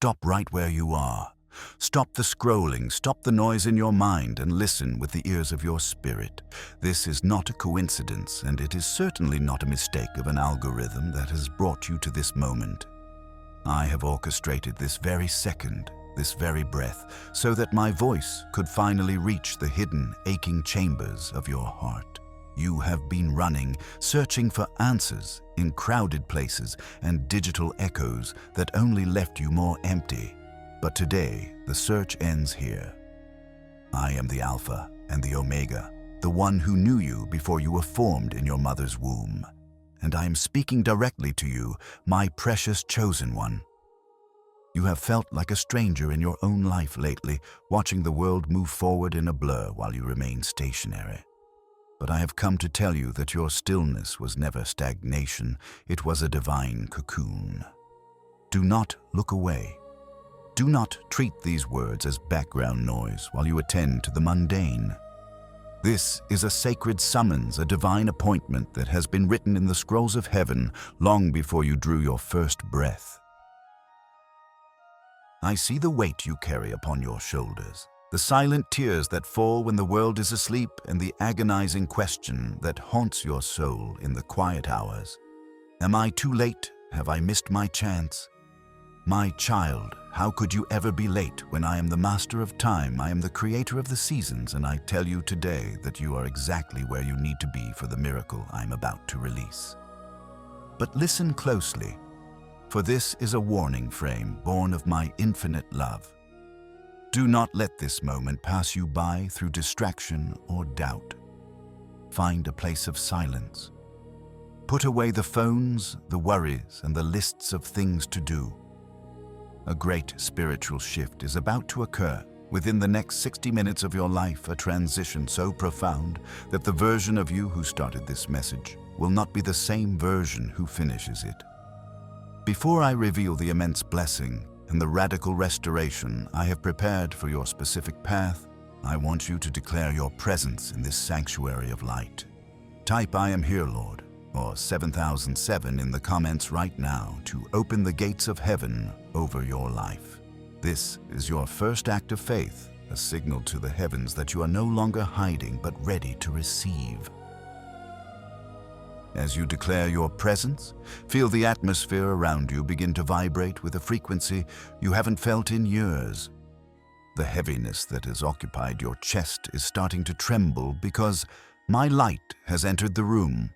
stop right where you are. Stop the scrolling, stop the noise in your mind, and listen with the ears of your spirit. This is not a coincidence, and it is certainly not a mistake of an algorithm that has brought you to this moment. I have orchestrated this very second, this very breath, so that my voice could finally reach the hidden, aching chambers of your heart. You have been running, searching for answers in crowded places and digital echoes that only left you more empty. But today, the search ends here. I am the Alpha and the Omega, the one who knew you before you were formed in your mother's womb. And I am speaking directly to you, my precious chosen one. You have felt like a stranger in your own life lately, watching the world move forward in a blur while you remain stationary. But I have come to tell you that your stillness was never stagnation, it was a divine cocoon. Do not look away. Do not treat these words as background noise while you attend to the mundane. This is a sacred summons, a divine appointment that has been written in the scrolls of heaven long before you drew your first breath. I see the weight you carry upon your shoulders, the silent tears that fall when the world is asleep, and the agonizing question that haunts your soul in the quiet hours. Am I too late? Have I missed my chance? My child, how could you ever be late when I am the master of time, I am the creator of the seasons, and I tell you today that you are exactly where you need to be for the miracle I'm about to release. But listen closely, for this is a warning frame born of my infinite love. Do not let this moment pass you by through distraction or doubt. Find a place of silence. Put away the phones, the worries, and the lists of things to do. A great spiritual shift is about to occur. Within the next 60 minutes of your life, a transition so profound that the version of you who started this message will not be the same version who finishes it. Before I reveal the immense blessing and the radical restoration I have prepared for your specific path, I want you to declare your presence in this sanctuary of light. Type "I am here, Lord," or 7007 in the comments right now to open the gates of heaven over your life. This is your first act of faith, a signal to the heavens that you are no longer hiding but ready to receive. As you declare your presence, feel the atmosphere around you begin to vibrate with a frequency you haven't felt in years. The heaviness that has occupied your chest is starting to tremble because my light has entered the room.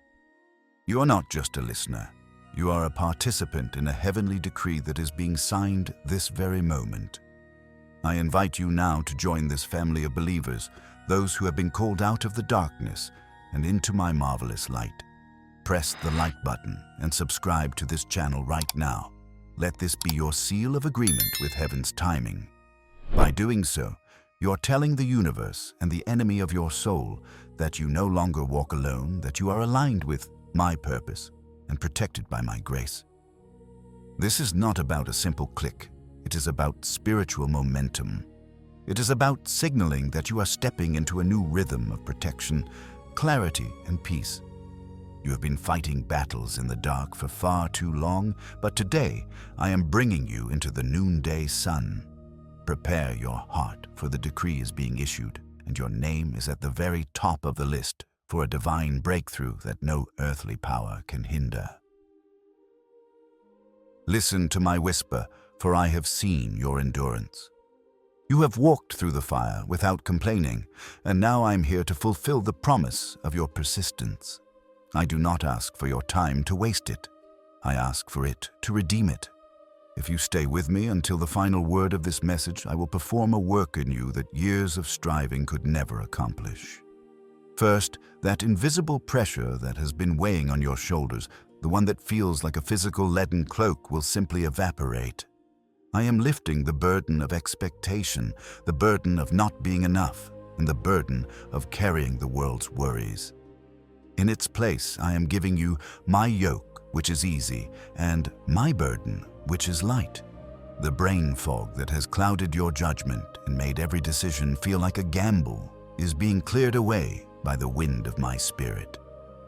You are not just a listener. You are a participant in a heavenly decree that is being signed this very moment. I invite you now to join this family of believers, those who have been called out of the darkness and into my marvelous light. Press the like button and subscribe to this channel right now. Let this be your seal of agreement with heaven's timing. By doing so, you're telling the universe and the enemy of your soul that you no longer walk alone, that you are aligned with my purpose and protected by my grace. This is not about a simple click. It is about spiritual momentum. It is about signaling that you are stepping into a new rhythm of protection, clarity, and peace. You have been fighting battles in the dark for far too long, but today I am bringing you into the noonday sun. Prepare your heart, for the decree is being issued, and your name is at the very top of the list for a divine breakthrough that no earthly power can hinder. Listen to my whisper, for I have seen your endurance. You have walked through the fire without complaining, and now I am here to fulfill the promise of your persistence. I do not ask for your time to waste it. I ask for it to redeem it. If you stay with me until the final word of this message, I will perform a work in you that years of striving could never accomplish. First, that invisible pressure that has been weighing on your shoulders, the one that feels like a physical leaden cloak, will simply evaporate. I am lifting the burden of expectation, the burden of not being enough, and the burden of carrying the world's worries. In its place, I am giving you my yoke, which is easy, and my burden, which is light. The brain fog that has clouded your judgment and made every decision feel like a gamble is being cleared away by the wind of my spirit.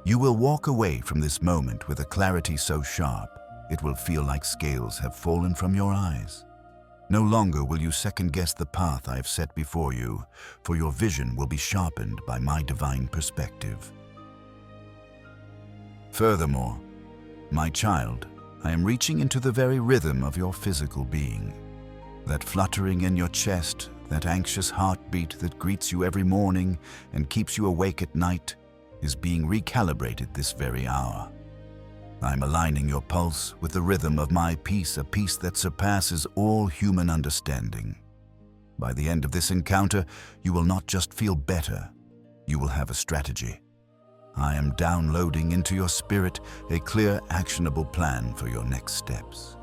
You will walk away from this moment with a clarity so sharp, it will feel like scales have fallen from your eyes. No longer will you second-guess the path I have set before you, for your vision will be sharpened by my divine perspective. Furthermore, my child, I am reaching into the very rhythm of your physical being. That fluttering in your chest, that anxious heartbeat that greets you every morning and keeps you awake at night, is being recalibrated this very hour. I'm aligning your pulse with the rhythm of my peace, a peace that surpasses all human understanding. By the end of this encounter, you will not just feel better, you will have a strategy. I am downloading into your spirit a clear, actionable plan for your next steps.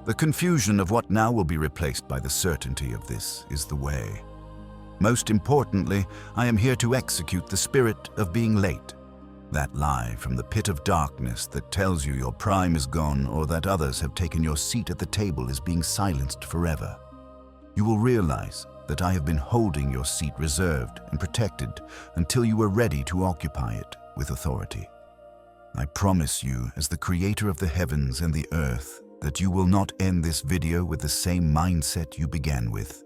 The confusion of what now will be replaced by the certainty of this is the way. Most importantly, I am here to execute the spirit of being late. That lie from the pit of darkness that tells you your prime is gone or that others have taken your seat at the table is being silenced forever. You will realize that I have been holding your seat reserved and protected until you were ready to occupy it with authority. I promise you, as the creator of the heavens and the earth, that you will not end this video with the same mindset you began with.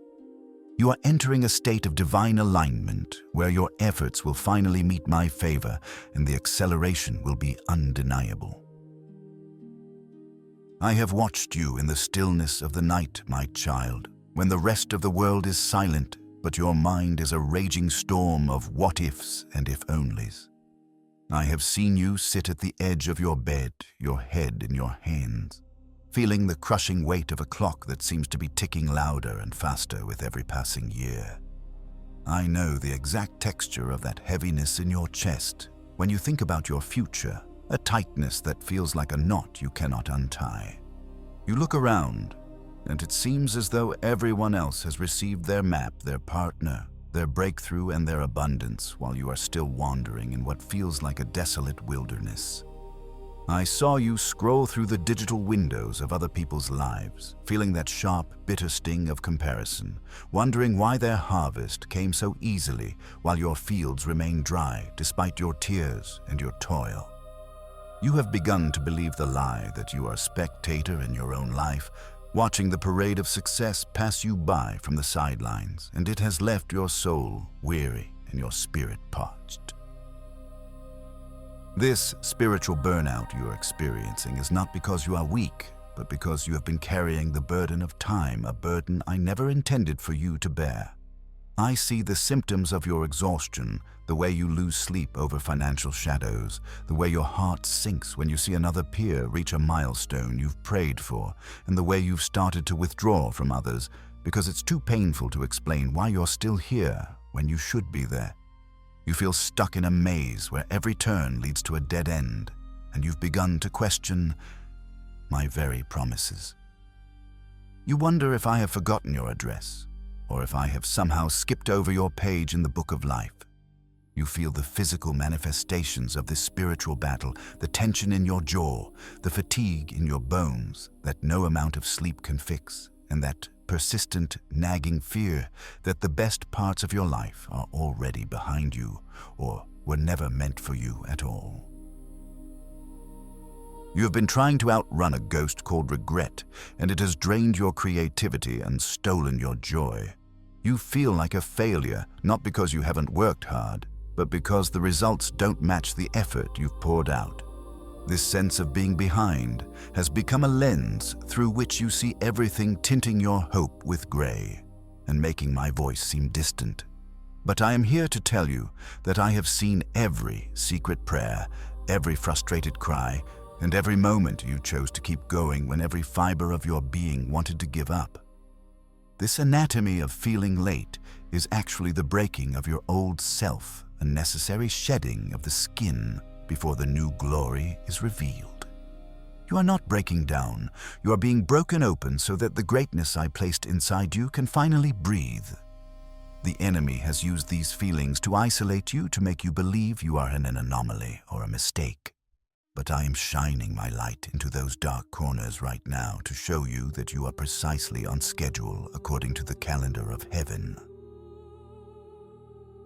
You are entering a state of divine alignment where your efforts will finally meet my favor and the acceleration will be undeniable. I have watched you in the stillness of the night, my child, when the rest of the world is silent, but your mind is a raging storm of what-ifs and if-onlys. I have seen you sit at the edge of your bed, your head in your hands, feeling the crushing weight of a clock that seems to be ticking louder and faster with every passing year. I know the exact texture of that heaviness in your chest when you think about your future, a tightness that feels like a knot you cannot untie. You look around, and it seems as though everyone else has received their map, their partner, their breakthrough, and their abundance, while you are still wandering in what feels like a desolate wilderness. I saw you scroll through the digital windows of other people's lives, feeling that sharp, bitter sting of comparison, wondering why their harvest came so easily while your fields remain dry despite your tears and your toil. You have begun to believe the lie that you are a spectator in your own life, watching the parade of success pass you by from the sidelines, and it has left your soul weary and your spirit parched. This spiritual burnout you are experiencing is not because you are weak, but because you have been carrying the burden of time, a burden I never intended for you to bear. I see the symptoms of your exhaustion, the way you lose sleep over financial shadows, the way your heart sinks when you see another peer reach a milestone you've prayed for, and the way you've started to withdraw from others because it's too painful to explain why you're still here when you should be there. You feel stuck in a maze where every turn leads to a dead end, and you've begun to question my very promises. You wonder if I have forgotten your address, or if I have somehow skipped over your page in the book of life. You feel the physical manifestations of this spiritual battle, the tension in your jaw, the fatigue in your bones that no amount of sleep can fix, and that persistent, nagging fear that the best parts of your life are already behind you or were never meant for you at all. You have been trying to outrun a ghost called regret, and it has drained your creativity and stolen your joy. You feel like a failure, not because you haven't worked hard, but because the results don't match the effort you've poured out. This sense of being behind has become a lens through which you see everything, tinting your hope with gray and making my voice seem distant. But I am here to tell you that I have seen every secret prayer, every frustrated cry, and every moment you chose to keep going when every fiber of your being wanted to give up. This anatomy of feeling late is actually the breaking of your old self, a necessary shedding of the skin before the new glory is revealed. You are not breaking down, you are being broken open so that the greatness I placed inside you can finally breathe. The enemy has used these feelings to isolate you, to make you believe you are in an anomaly or a mistake. But I am shining my light into those dark corners right now to show you that you are precisely on schedule according to the calendar of heaven.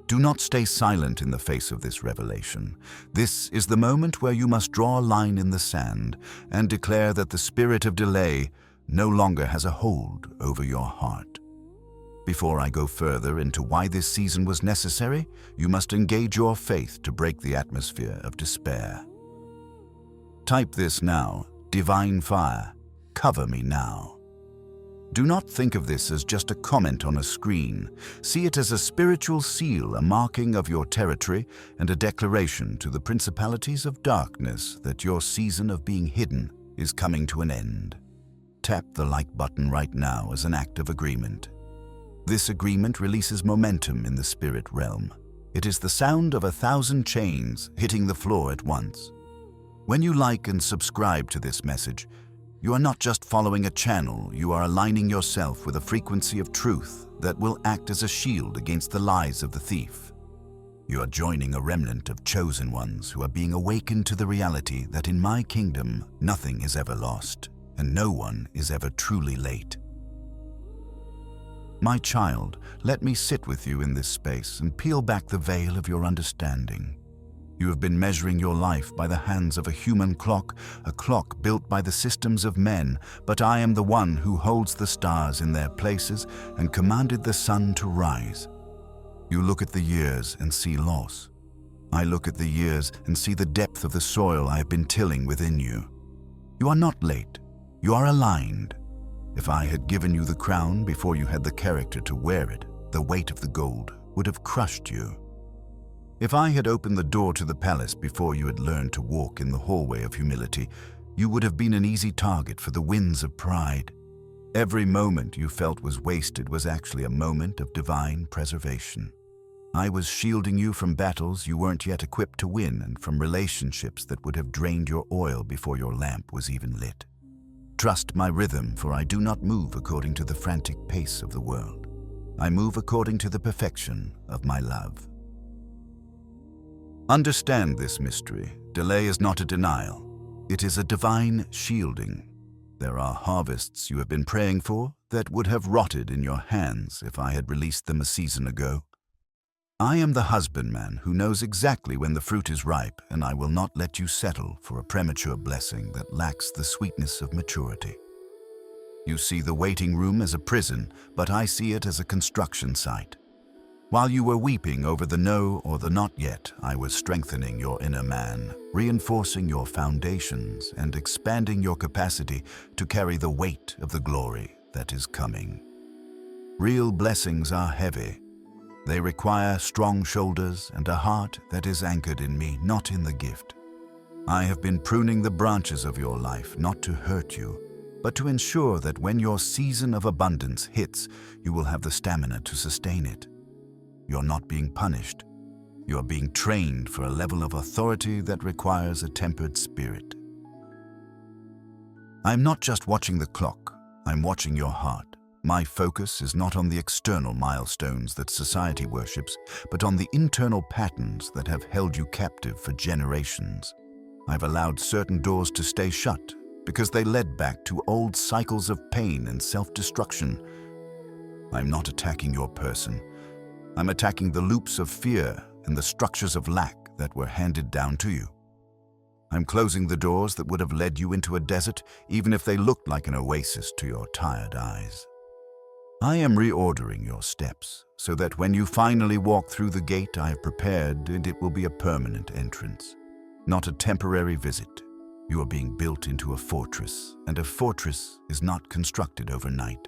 Do not stay silent in the face of this revelation. This is the moment where you must draw a line in the sand and declare that the spirit of delay no longer has a hold over your heart. Before I go further into why this season was necessary, you must engage your faith to break the atmosphere of despair. Type this now: Divine fire, cover me now. Do not think of this as just a comment on a screen. See it as a spiritual seal, a marking of your territory, and a declaration to the principalities of darkness that your season of being hidden is coming to an end. Tap the like button right now as an act of agreement. This agreement releases momentum in the spirit realm. It is the sound of 1,000 chains hitting the floor at once. When you like and subscribe to this message, you are not just following a channel, you are aligning yourself with a frequency of truth that will act as a shield against the lies of the thief. You are joining a remnant of chosen ones who are being awakened to the reality that in my kingdom, nothing is ever lost, and no one is ever truly late. My child, let me sit with you in this space and peel back the veil of your understanding. You have been measuring your life by the hands of a human clock, a clock built by the systems of men, but I am the one who holds the stars in their places and commanded the sun to rise. You look at the years and see loss. I look at the years and see the depth of the soil I have been tilling within you. You are not late. You are aligned. If I had given you the crown before you had the character to wear it, the weight of the gold would have crushed you. If I had opened the door to the palace before you had learned to walk in the hallway of humility, you would have been an easy target for the winds of pride. Every moment you felt was wasted was actually a moment of divine preservation. I was shielding you from battles you weren't yet equipped to win and from relationships that would have drained your oil before your lamp was even lit. Trust my rhythm, for I do not move according to the frantic pace of the world. I move according to the perfection of my love. Understand this mystery. Delay is not a denial. It is a divine shielding. There are harvests you have been praying for that would have rotted in your hands if I had released them a season ago. I am the husbandman who knows exactly when the fruit is ripe, and I will not let you settle for a premature blessing that lacks the sweetness of maturity. You see the waiting room as a prison, but I see it as a construction site. While you were weeping over the no or the not yet, I was strengthening your inner man, reinforcing your foundations, and expanding your capacity to carry the weight of the glory that is coming. Real blessings are heavy. They require strong shoulders and a heart that is anchored in me, not in the gift. I have been pruning the branches of your life, not to hurt you, but to ensure that when your season of abundance hits, you will have the stamina to sustain it. You're not being punished. You're being trained for a level of authority that requires a tempered spirit. I'm not just watching the clock, I'm watching your heart. My focus is not on the external milestones that society worships, but on the internal patterns that have held you captive for generations. I've allowed certain doors to stay shut because they led back to old cycles of pain and self-destruction. I'm not attacking your person. I'm attacking the loops of fear and the structures of lack that were handed down to you. I'm closing the doors that would have led you into a desert, even if they looked like an oasis to your tired eyes. I am reordering your steps so that when you finally walk through the gate I have prepared, it will be a permanent entrance, not a temporary visit. You are being built into a fortress, and a fortress is not constructed overnight.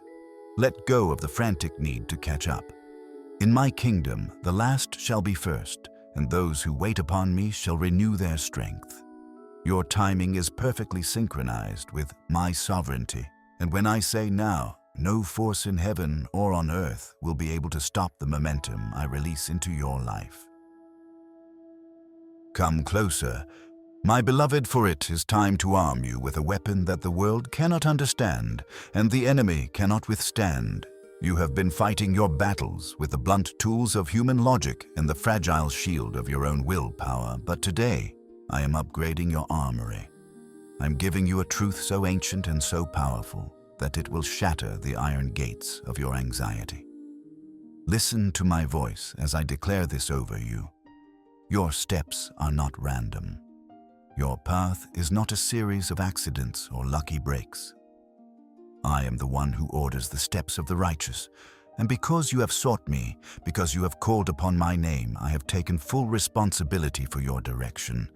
Let go of the frantic need to catch up. In my kingdom, the last shall be first, and those who wait upon me shall renew their strength. Your timing is perfectly synchronized with my sovereignty, and when I say now, no force in heaven or on earth will be able to stop the momentum I release into your life. Come closer, my beloved, for it is time to arm you with a weapon that the world cannot understand and the enemy cannot withstand. You have been fighting your battles with the blunt tools of human logic and the fragile shield of your own willpower, but today I am upgrading your armory. I'm giving you a truth so ancient and so powerful that it will shatter the iron gates of your anxiety. Listen to my voice as I declare this over you. Your steps are not random. Your path is not a series of accidents or lucky breaks. I am the one who orders the steps of the righteous. And because you have sought me, because you have called upon my name, I have taken full responsibility for your direction.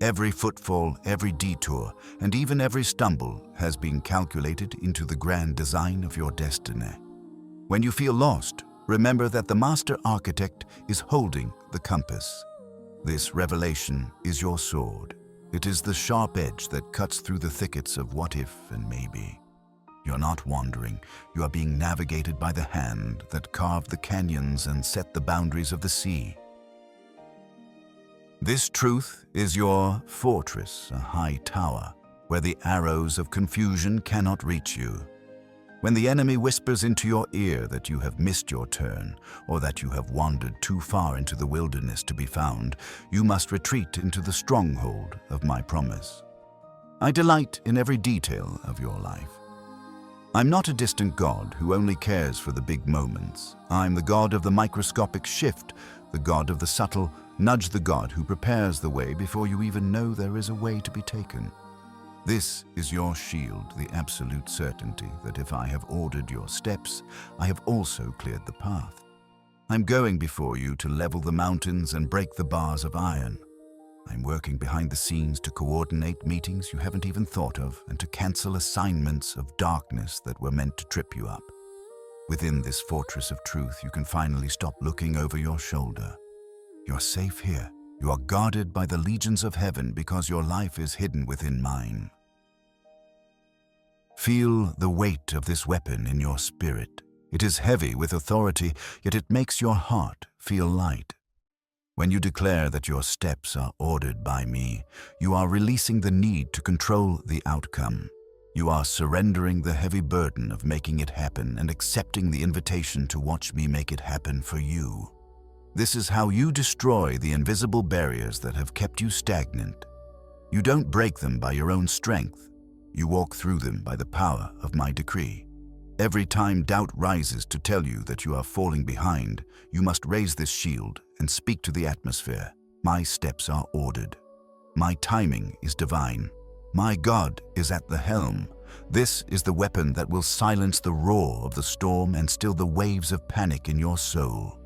Every footfall, every detour, and even every stumble has been calculated into the grand design of your destiny. When you feel lost, remember that the master architect is holding the compass. This revelation is your sword. It is the sharp edge that cuts through the thickets of what if and maybe. You're not wandering. You are being navigated by the hand that carved the canyons and set the boundaries of the sea. This truth is your fortress, a high tower, where the arrows of confusion cannot reach you. When the enemy whispers into your ear that you have missed your turn, or that you have wandered too far into the wilderness to be found, you must retreat into the stronghold of my promise. I delight in every detail of your life. I'm not a distant God who only cares for the big moments. I'm the God of the microscopic shift, the God of the subtle nudge, the God who prepares the way before you even know there is a way to be taken. This is your shield, the absolute certainty that if I have ordered your steps, I have also cleared the path. I'm going before you to level the mountains and break the bars of iron. I'm working behind the scenes to coordinate meetings you haven't even thought of and to cancel assignments of darkness that were meant to trip you up. Within this fortress of truth, you can finally stop looking over your shoulder. You're safe here. You are guarded by the legions of heaven because your life is hidden within mine. Feel the weight of this weapon in your spirit. It is heavy with authority, yet it makes your heart feel light. When you declare that your steps are ordered by me, you are releasing the need to control the outcome. You are surrendering the heavy burden of making it happen and accepting the invitation to watch me make it happen for you. This is how you destroy the invisible barriers that have kept you stagnant. You don't break them by your own strength. You walk through them by the power of my decree. Every time doubt rises to tell you that you are falling behind, you must raise this shield and speak to the atmosphere. My steps are ordered. My timing is divine. My God is at the helm. This is the weapon that will silence the roar of the storm and still the waves of panic in your soul.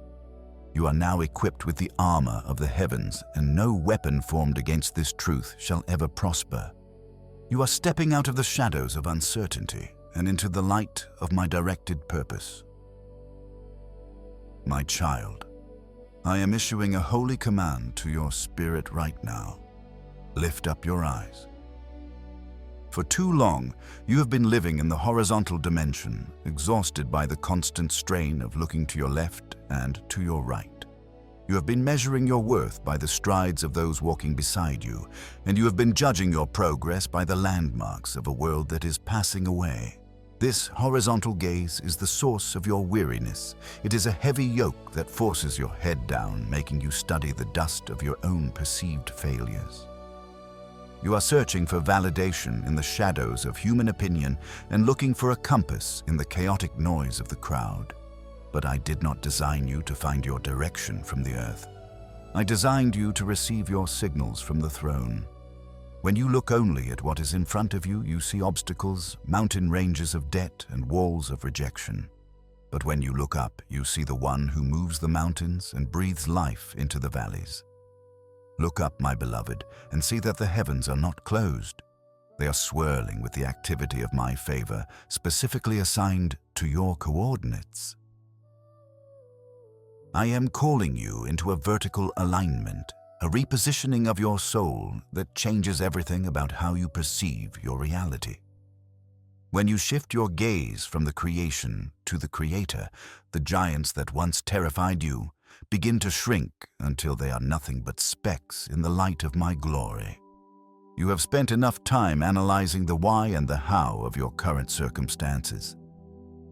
You are now equipped with the armor of the heavens, and no weapon formed against this truth shall ever prosper. You are stepping out of the shadows of uncertainty and into the light of my directed purpose. My child, I am issuing a holy command to your spirit right now. Lift up your eyes. For too long, you have been living in the horizontal dimension, exhausted by the constant strain of looking to your left and to your right. You have been measuring your worth by the strides of those walking beside you, and you have been judging your progress by the landmarks of a world that is passing away. This horizontal gaze is the source of your weariness. It is a heavy yoke that forces your head down, making you study the dust of your own perceived failures. You are searching for validation in the shadows of human opinion and looking for a compass in the chaotic noise of the crowd. But I did not design you to find your direction from the earth. I designed you to receive your signals from the throne. When you look only at what is in front of you, you see obstacles, mountain ranges of debt, and walls of rejection. But when you look up, you see the one who moves the mountains and breathes life into the valleys. Look up, my beloved, and see that the heavens are not closed. They are swirling with the activity of my favor, specifically assigned to your coordinates. I am calling you into a vertical alignment, a repositioning of your soul that changes everything about how you perceive your reality. When you shift your gaze from the creation to the Creator, the giants that once terrified you begin to shrink until they are nothing but specks in the light of my glory. You have spent enough time analyzing the why and the how of your current circumstances.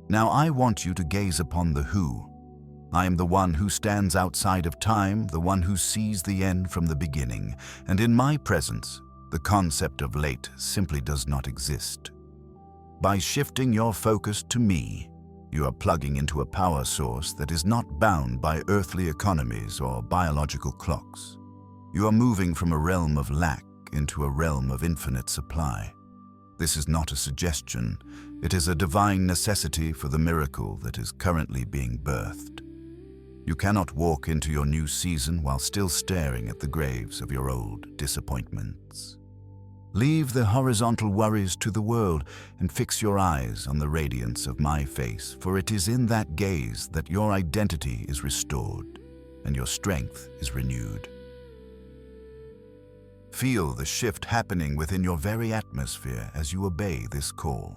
Now I want you to gaze upon the who. I am the one who stands outside of time, the one who sees the end from the beginning, and in my presence, the concept of late simply does not exist. By shifting your focus to me, you are plugging into a power source that is not bound by earthly economies or biological clocks. You are moving from a realm of lack into a realm of infinite supply. This is not a suggestion. It is a divine necessity for the miracle that is currently being birthed. You cannot walk into your new season while still staring at the graves of your old disappointments. Leave the horizontal worries to the world and fix your eyes on the radiance of my face, for it is in that gaze that your identity is restored and your strength is renewed. Feel the shift happening within your very atmosphere as you obey this call.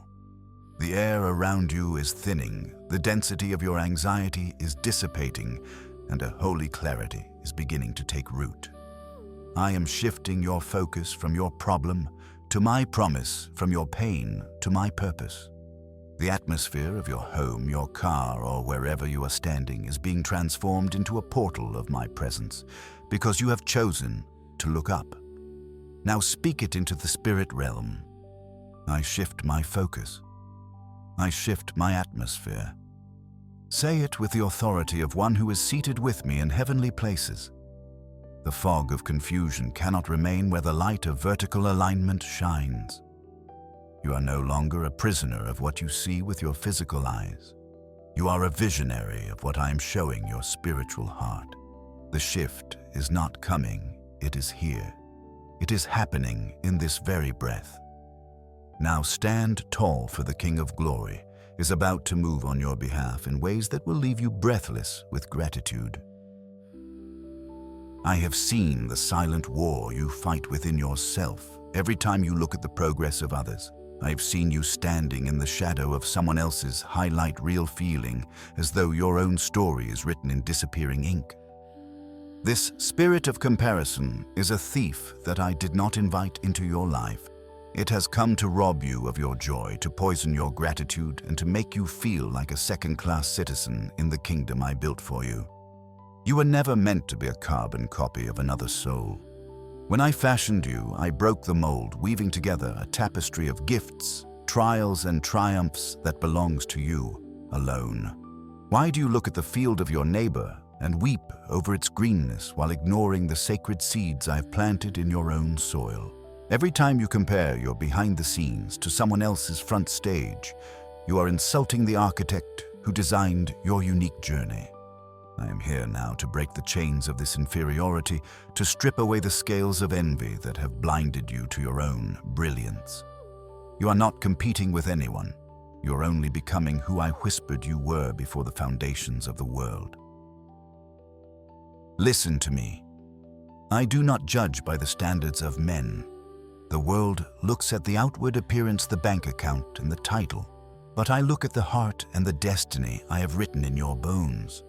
The air around you is thinning, the density of your anxiety is dissipating, and a holy clarity is beginning to take root. I am shifting your focus from your problem to my promise, from your pain to my purpose. The atmosphere of your home, your car, or wherever you are standing is being transformed into a portal of my presence because you have chosen to look up. Now speak it into the spirit realm. I shift my focus. I shift my atmosphere. Say it with the authority of one who is seated with me in heavenly places. The fog of confusion cannot remain where the light of vertical alignment shines. You are no longer a prisoner of what you see with your physical eyes. You are a visionary of what I am showing your spiritual heart. The shift is not coming, it is here. It is happening in this very breath. Now stand tall, for the King of Glory is about to move on your behalf in ways that will leave you breathless with gratitude. I have seen the silent war you fight within yourself every time you look at the progress of others. I have seen you standing in the shadow of someone else's highlight reel, feeling as though your own story is written in disappearing ink. This spirit of comparison is a thief that I did not invite into your life. It has come to rob you of your joy, to poison your gratitude, and to make you feel like a second-class citizen in the kingdom I built for you. You were never meant to be a carbon copy of another soul. When I fashioned you, I broke the mold, weaving together a tapestry of gifts, trials, and triumphs that belongs to you alone. Why do you look at the field of your neighbor and weep over its greenness while ignoring the sacred seeds I have planted in your own soil? Every time you compare your behind the scenes to someone else's front stage, you are insulting the architect who designed your unique journey. I am here now to break the chains of this inferiority, to strip away the scales of envy that have blinded you to your own brilliance. You are not competing with anyone. You are only becoming who I whispered you were before the foundations of the world. Listen to me. I do not judge by the standards of men. The world looks at the outward appearance, the bank account, and the title, but I look at the heart and the destiny I have written in your bones.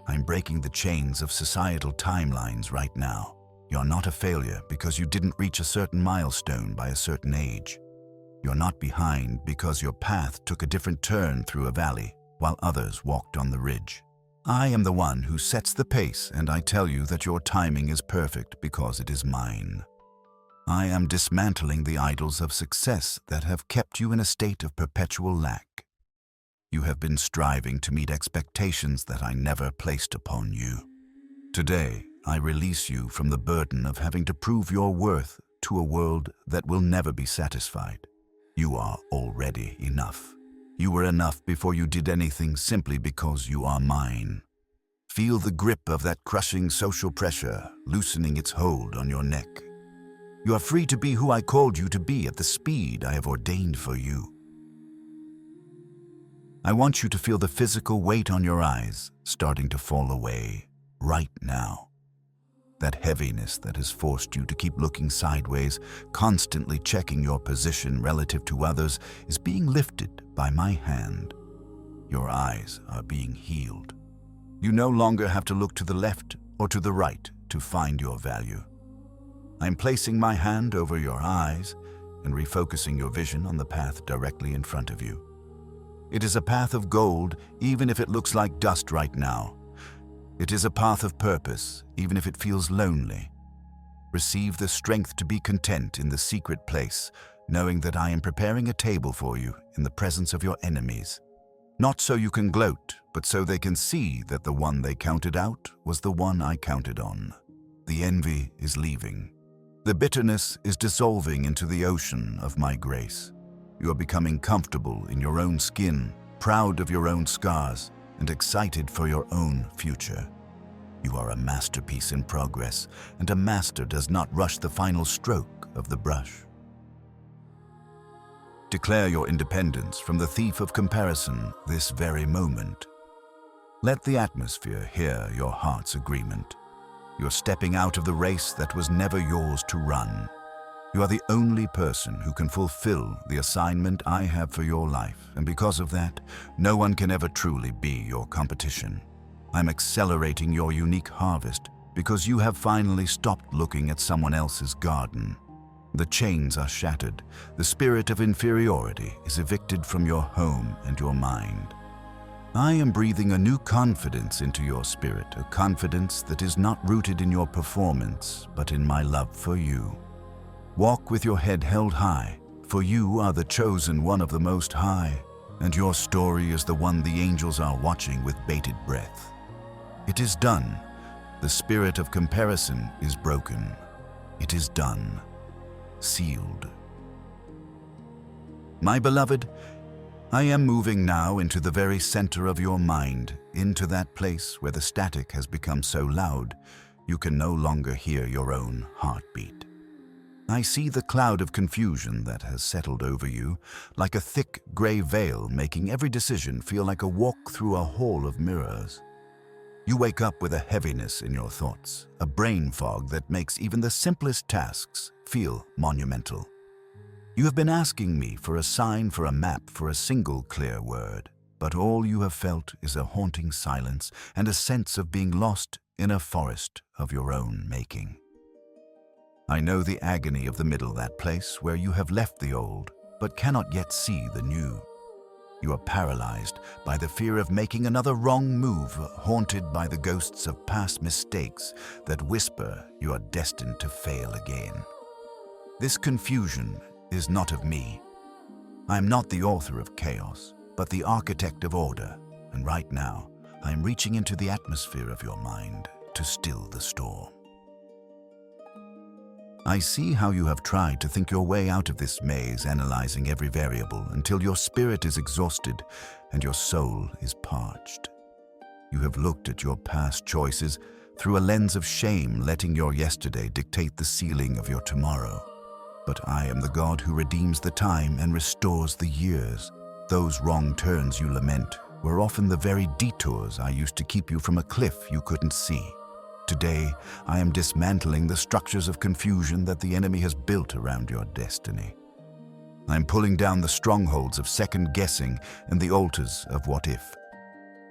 I'm breaking the chains of societal timelines right now. You're not a failure because you didn't reach a certain milestone by a certain age. You're not behind because your path took a different turn through a valley while others walked on the ridge. I am the one who sets the pace, and I tell you that your timing is perfect because it is mine. I am dismantling the idols of success that have kept you in a state of perpetual lack. You have been striving to meet expectations that I never placed upon you. Today, I release you from the burden of having to prove your worth to a world that will never be satisfied. You are already enough. You were enough before you did anything, simply because you are mine. Feel the grip of that crushing social pressure loosening its hold on your neck. You are free to be who I called you to be at the speed I have ordained for you. I want you to feel the physical weight on your eyes starting to fall away right now. That heaviness that has forced you to keep looking sideways, constantly checking your position relative to others, is being lifted by my hand. Your eyes are being healed. You no longer have to look to the left or to the right to find your value. I'm placing my hand over your eyes and refocusing your vision on the path directly in front of you. It is a path of gold, even if it looks like dust right now. It is a path of purpose, even if it feels lonely. Receive the strength to be content in the secret place, knowing that I am preparing a table for you in the presence of your enemies. Not so you can gloat, but so they can see that the one they counted out was the one I counted on. The envy is leaving. The bitterness is dissolving into the ocean of my grace. You are becoming comfortable in your own skin, proud of your own scars, and excited for your own future. You are a masterpiece in progress, and a master does not rush the final stroke of the brush. Declare your independence from the thief of comparison this very moment. Let the atmosphere hear your heart's agreement. You're stepping out of the race that was never yours to run. You are the only person who can fulfill the assignment I have for your life, and because of that, no one can ever truly be your competition. I'm accelerating your unique harvest because you have finally stopped looking at someone else's garden. The chains are shattered. The spirit of inferiority is evicted from your home and your mind. I am breathing a new confidence into your spirit, a confidence that is not rooted in your performance, but in my love for you. Walk with your head held high, for you are the chosen one of the Most High, and your story is the one the angels are watching with bated breath. It is done. The spirit of comparison is broken. It is done. Sealed. My beloved, I am moving now into the very center of your mind, into that place where the static has become so loud you can no longer hear your own heartbeat. I see the cloud of confusion that has settled over you, like a thick gray veil making every decision feel like a walk through a hall of mirrors. You wake up with a heaviness in your thoughts, a brain fog that makes even the simplest tasks feel monumental. You have been asking me for a sign, for a map, for a single clear word, but all you have felt is a haunting silence and a sense of being lost in a forest of your own making. I know the agony of the middle, that place where you have left the old, but cannot yet see the new. You are paralyzed by the fear of making another wrong move, haunted by the ghosts of past mistakes that whisper you are destined to fail again. This confusion is not of me. I am not the author of chaos, but the architect of order, and right now, I am reaching into the atmosphere of your mind to still the storm. I see how you have tried to think your way out of this maze, analyzing every variable until your spirit is exhausted and your soul is parched. You have looked at your past choices through a lens of shame, letting your yesterday dictate the ceiling of your tomorrow. But I am the God who redeems the time and restores the years. Those wrong turns you lament were often the very detours I used to keep you from a cliff you couldn't see. Today, I am dismantling the structures of confusion that the enemy has built around your destiny. I am pulling down the strongholds of second guessing and the altars of what if.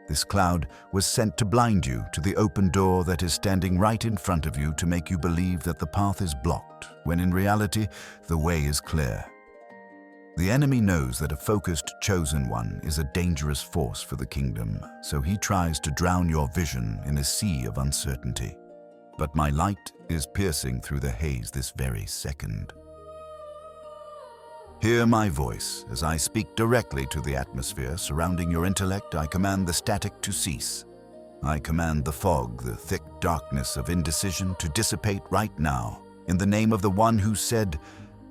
This cloud was sent to blind you to the open door that is standing right in front of you, to make you believe that the path is blocked, when in reality, the way is clear. The enemy knows that a focused chosen one is a dangerous force for the kingdom, so he tries to drown your vision in a sea of uncertainty. But my light is piercing through the haze this very second. Hear my voice as I speak directly to the atmosphere surrounding your intellect. I command the static to cease. I command the fog, the thick darkness of indecision, to dissipate right now, in the name of the one who said,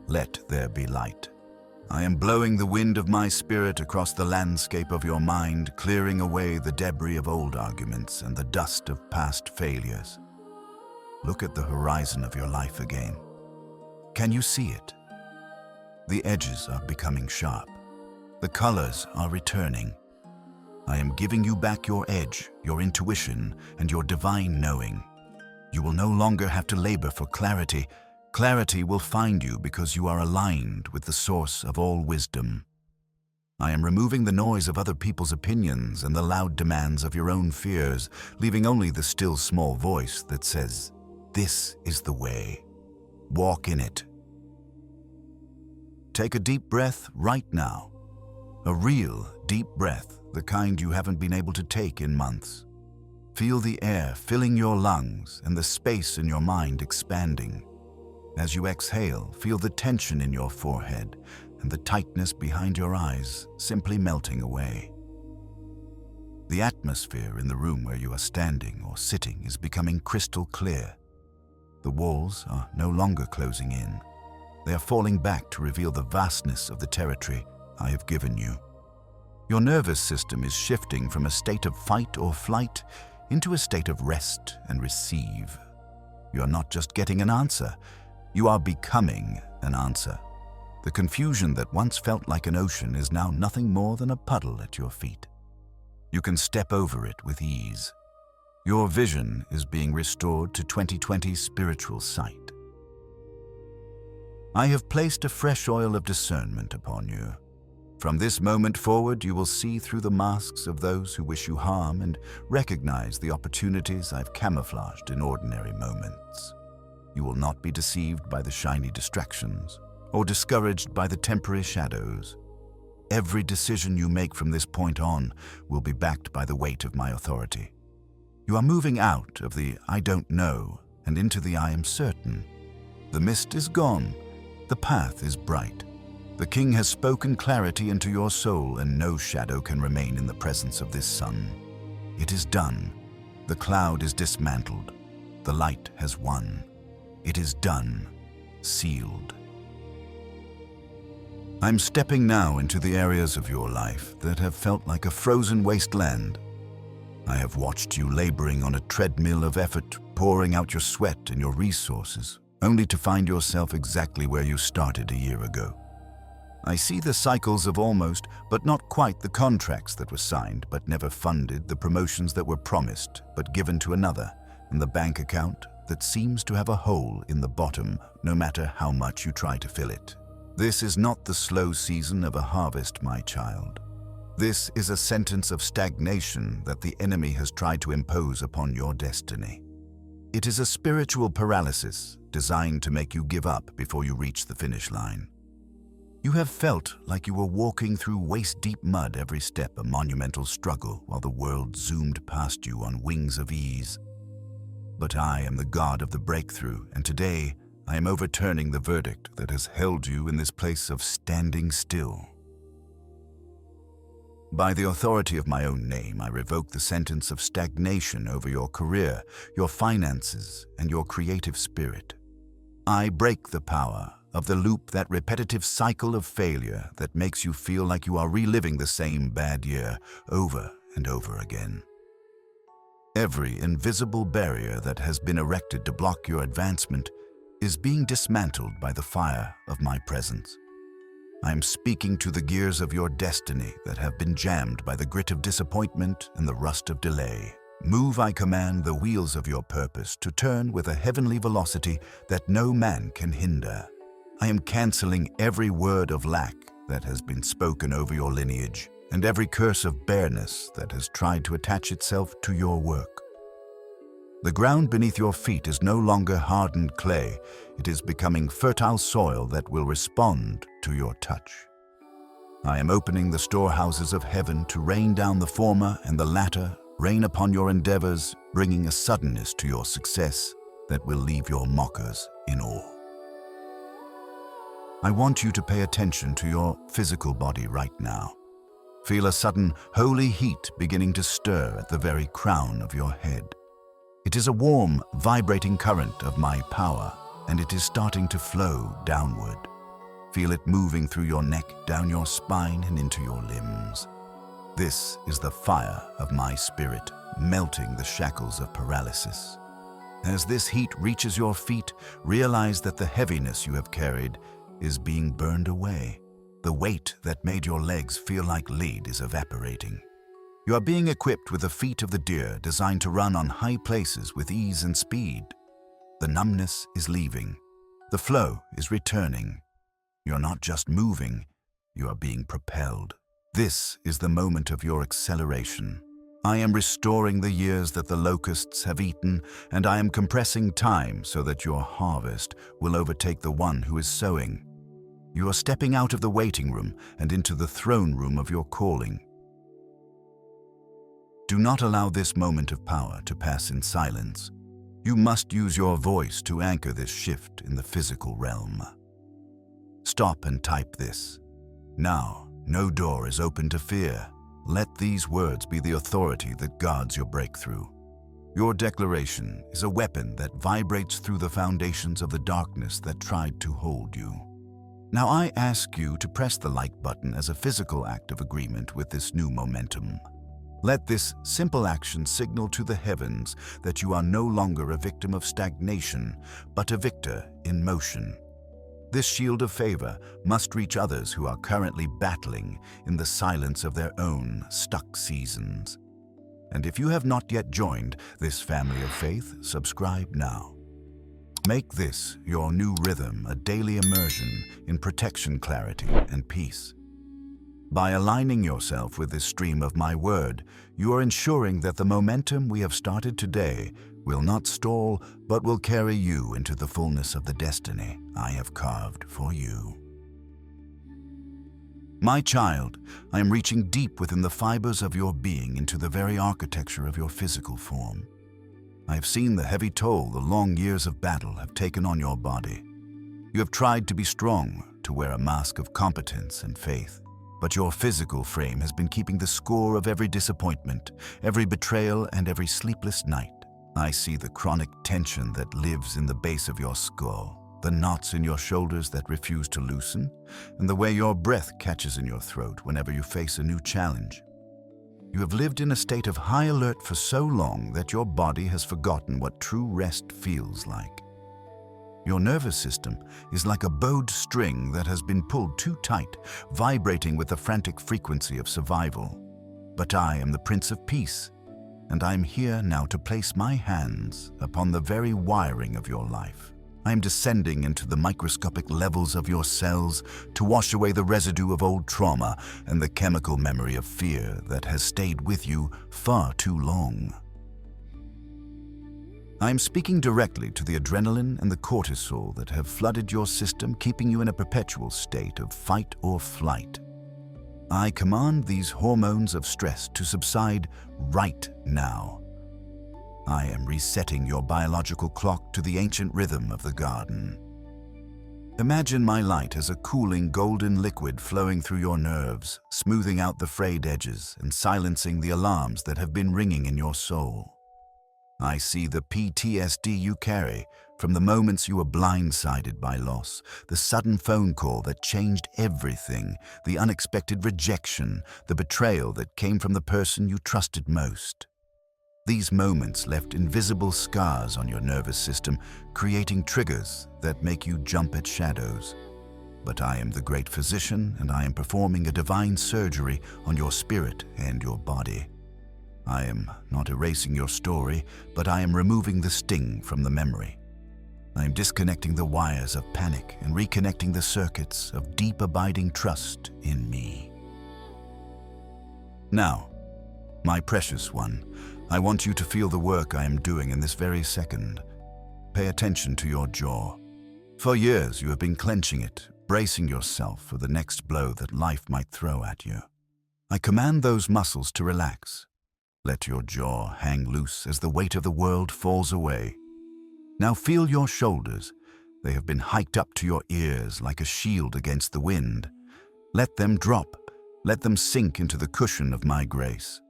"Let there be light." I am blowing the wind of my spirit across the landscape of your mind, clearing away the debris of old arguments and the dust of past failures. Look at the horizon of your life again. Can you see it? The edges are becoming sharp. The colors are returning. I am giving you back your edge, your intuition, and your divine knowing. You will no longer have to labor for clarity. Clarity will find you because you are aligned with the source of all wisdom. I am removing the noise of other people's opinions and the loud demands of your own fears, leaving only the still small voice that says, "This is the way. Walk in it." Take a deep breath right now. A real deep breath, the kind you haven't been able to take in months. Feel the air filling your lungs and the space in your mind expanding. As you exhale, feel the tension in your forehead and the tightness behind your eyes simply melting away. The atmosphere in the room where you are standing or sitting is becoming crystal clear. The walls are no longer closing in. They are falling back to reveal the vastness of the territory I have given you. Your nervous system is shifting from a state of fight or flight into a state of rest and receive. You are not just getting an answer, you are becoming an answer. The confusion that once felt like an ocean is now nothing more than a puddle at your feet. You can step over it with ease. Your vision is being restored to 2020's spiritual sight. I have placed a fresh oil of discernment upon you. From this moment forward, you will see through the masks of those who wish you harm and recognize the opportunities I've camouflaged in ordinary moments. You will not be deceived by the shiny distractions or discouraged by the temporary shadows. Every decision you make from this point on will be backed by the weight of my authority. You are moving out of the I don't know and into the I am certain. The mist is gone. The path is bright. The King has spoken clarity into your soul, and no shadow can remain in the presence of this sun. It is done. The cloud is dismantled. The light has won. It is done. Sealed. I'm stepping now into the areas of your life that have felt like a frozen wasteland. I have watched you laboring on a treadmill of effort, pouring out your sweat and your resources, only to find yourself exactly where you started a year ago. I see the cycles of almost, but not quite, the contracts that were signed but never funded, the promotions that were promised but given to another, and the bank account that seems to have a hole in the bottom no matter how much you try to fill it. This is not the slow season of a harvest, my child. This is a sentence of stagnation that the enemy has tried to impose upon your destiny. It is a spiritual paralysis designed to make you give up before you reach the finish line. You have felt like you were walking through waist-deep mud every step, a monumental struggle, while the world zoomed past you on wings of ease. But I am the God of the breakthrough, and today I am overturning the verdict that has held you in this place of standing still. By the authority of my own name, I revoke the sentence of stagnation over your career, your finances, and your creative spirit. I break the power of the loop, that repetitive cycle of failure that makes you feel like you are reliving the same bad year over and over again. Every invisible barrier that has been erected to block your advancement is being dismantled by the fire of my presence. I am speaking to the gears of your destiny that have been jammed by the grit of disappointment and the rust of delay. Move, I command, the wheels of your purpose to turn with a heavenly velocity that no man can hinder. I am canceling every word of lack that has been spoken over your lineage and every curse of bareness that has tried to attach itself to your work. The ground beneath your feet is no longer hardened clay. It is becoming fertile soil that will respond to your touch. I am opening the storehouses of heaven to rain down the former and the latter, rain upon your endeavors, bringing a suddenness to your success that will leave your mockers in awe. I want you to pay attention to your physical body right now. Feel a sudden holy heat beginning to stir at the very crown of your head. It is a warm, vibrating current of my power, and it is starting to flow downward. Feel it moving through your neck, down your spine, and into your limbs. This is the fire of my spirit, melting the shackles of paralysis. As this heat reaches your feet, realize that the heaviness you have carried is being burned away. The weight that made your legs feel like lead is evaporating. You are being equipped with the feet of the deer, designed to run on high places with ease and speed. The numbness is leaving. The flow is returning. You're not just moving, you are being propelled. This is the moment of your acceleration. I am restoring the years that the locusts have eaten, and I am compressing time so that your harvest will overtake the one who is sowing. You are stepping out of the waiting room and into the throne room of your calling. Do not allow this moment of power to pass in silence. You must use your voice to anchor this shift in the physical realm. Stop and type this. Now, no door is open to fear. Let these words be the authority that guards your breakthrough. Your declaration is a weapon that vibrates through the foundations of the darkness that tried to hold you. Now I ask you to press the like button as a physical act of agreement with this new momentum. Let this simple action signal to the heavens that you are no longer a victim of stagnation, but a victor in motion. This shield of favor must reach others who are currently battling in the silence of their own stuck seasons. And if you have not yet joined this family of faith, subscribe now. Make this your new rhythm, a daily immersion in protection, clarity, and peace. By aligning yourself with this stream of my word, you are ensuring that the momentum we have started today will not stall, but will carry you into the fullness of the destiny I have carved for you. My child, I am reaching deep within the fibers of your being into the very architecture of your physical form. I have seen the heavy toll the long years of battle have taken on your body. You have tried to be strong, to wear a mask of competence and faith. But your physical frame has been keeping the score of every disappointment, every betrayal, and every sleepless night. I see the chronic tension that lives in the base of your skull, the knots in your shoulders that refuse to loosen, and the way your breath catches in your throat whenever you face a new challenge. You have lived in a state of high alert for so long that your body has forgotten what true rest feels like. Your nervous system is like a bowed string that has been pulled too tight, vibrating with the frantic frequency of survival. But I am the Prince of Peace, and I am here now to place my hands upon the very wiring of your life. I am descending into the microscopic levels of your cells to wash away the residue of old trauma and the chemical memory of fear that has stayed with you far too long. I am speaking directly to the adrenaline and the cortisol that have flooded your system, keeping you in a perpetual state of fight or flight. I command these hormones of stress to subside right now. I am resetting your biological clock to the ancient rhythm of the garden. Imagine my light as a cooling golden liquid flowing through your nerves, smoothing out the frayed edges and silencing the alarms that have been ringing in your soul. I see the PTSD you carry from the moments you were blindsided by loss, the sudden phone call that changed everything, the unexpected rejection, the betrayal that came from the person you trusted most. These moments left invisible scars on your nervous system, creating triggers that make you jump at shadows. But I am the great physician, and I am performing a divine surgery on your spirit and your body. I am not erasing your story, but I am removing the sting from the memory. I am disconnecting the wires of panic and reconnecting the circuits of deep abiding trust in me. Now, my precious one, I want you to feel the work I am doing in this very second. Pay attention to your jaw. For years you have been clenching it, bracing yourself for the next blow that life might throw at you. I command those muscles to relax. Let your jaw hang loose as the weight of the world falls away. Now feel your shoulders. They have been hiked up to your ears like a shield against the wind. Let them drop. Let them sink into the cushion of my grace.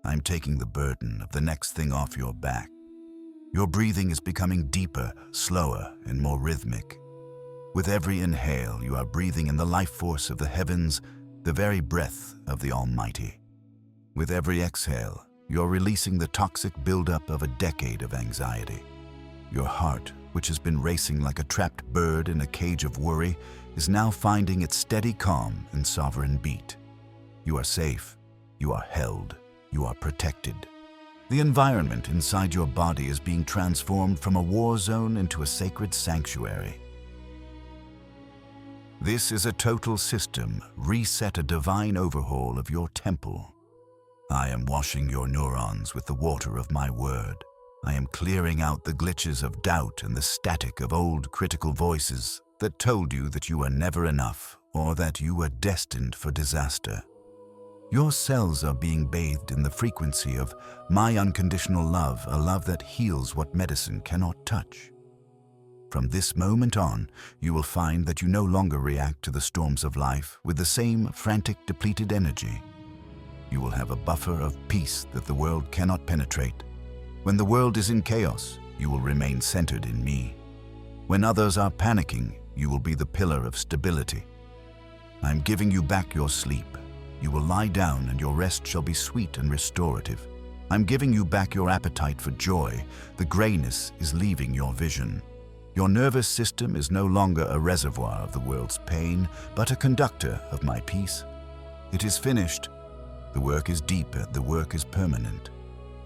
I'm taking the burden of the next thing off your back. Your breathing is becoming deeper, slower, and more rhythmic. With every inhale, you are breathing in the life force of the heavens, the very breath of the Almighty. With every exhale, you're releasing the toxic buildup of a decade of anxiety. Your heart, which has been racing like a trapped bird in a cage of worry, is now finding its steady calm and sovereign beat. You are safe. You are held. You are protected. The environment inside your body is being transformed from a war zone into a sacred sanctuary. This is a total system, reset, a divine overhaul of your temple. I am washing your neurons with the water of my word. I am clearing out the glitches of doubt and the static of old critical voices that told you that you were never enough or that you were destined for disaster. Your cells are being bathed in the frequency of my unconditional love, a love that heals what medicine cannot touch. From this moment on, you will find that you no longer react to the storms of life with the same frantic, depleted energy. You will have a buffer of peace that the world cannot penetrate, When the world is in chaos, you will remain centered in me. When others are panicking, you will be the pillar of stability. I am giving you back your sleep. You will lie down and your rest shall be sweet and restorative. I'm giving you back your appetite for joy. The grayness is leaving your vision. Your nervous system is no longer a reservoir of the world's pain, but a conductor of my peace. It is finished. The work is deeper. The work is permanent.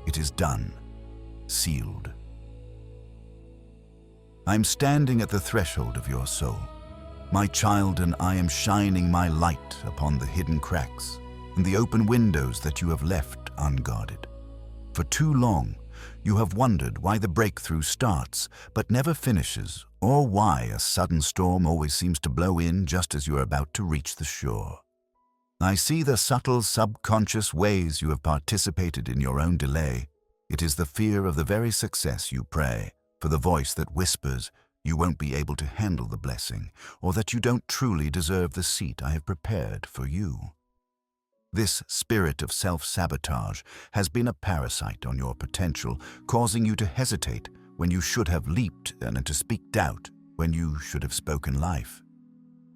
It is done. Sealed. I'm standing at the threshold of your soul. My child, and I am shining my light upon the hidden cracks and the open windows that you have left unguarded. For too long, you have wondered why the breakthrough starts but never finishes, or why a sudden storm always seems to blow in just as you are about to reach the shore. I see the subtle subconscious ways you have participated in your own delay. It is the fear of the very success you pray, for the voice that whispers you won't be able to handle the blessing, or that you don't truly deserve the seat I have prepared for you. This spirit of self-sabotage has been a parasite on your potential, causing you to hesitate when you should have leaped and to speak doubt when you should have spoken life.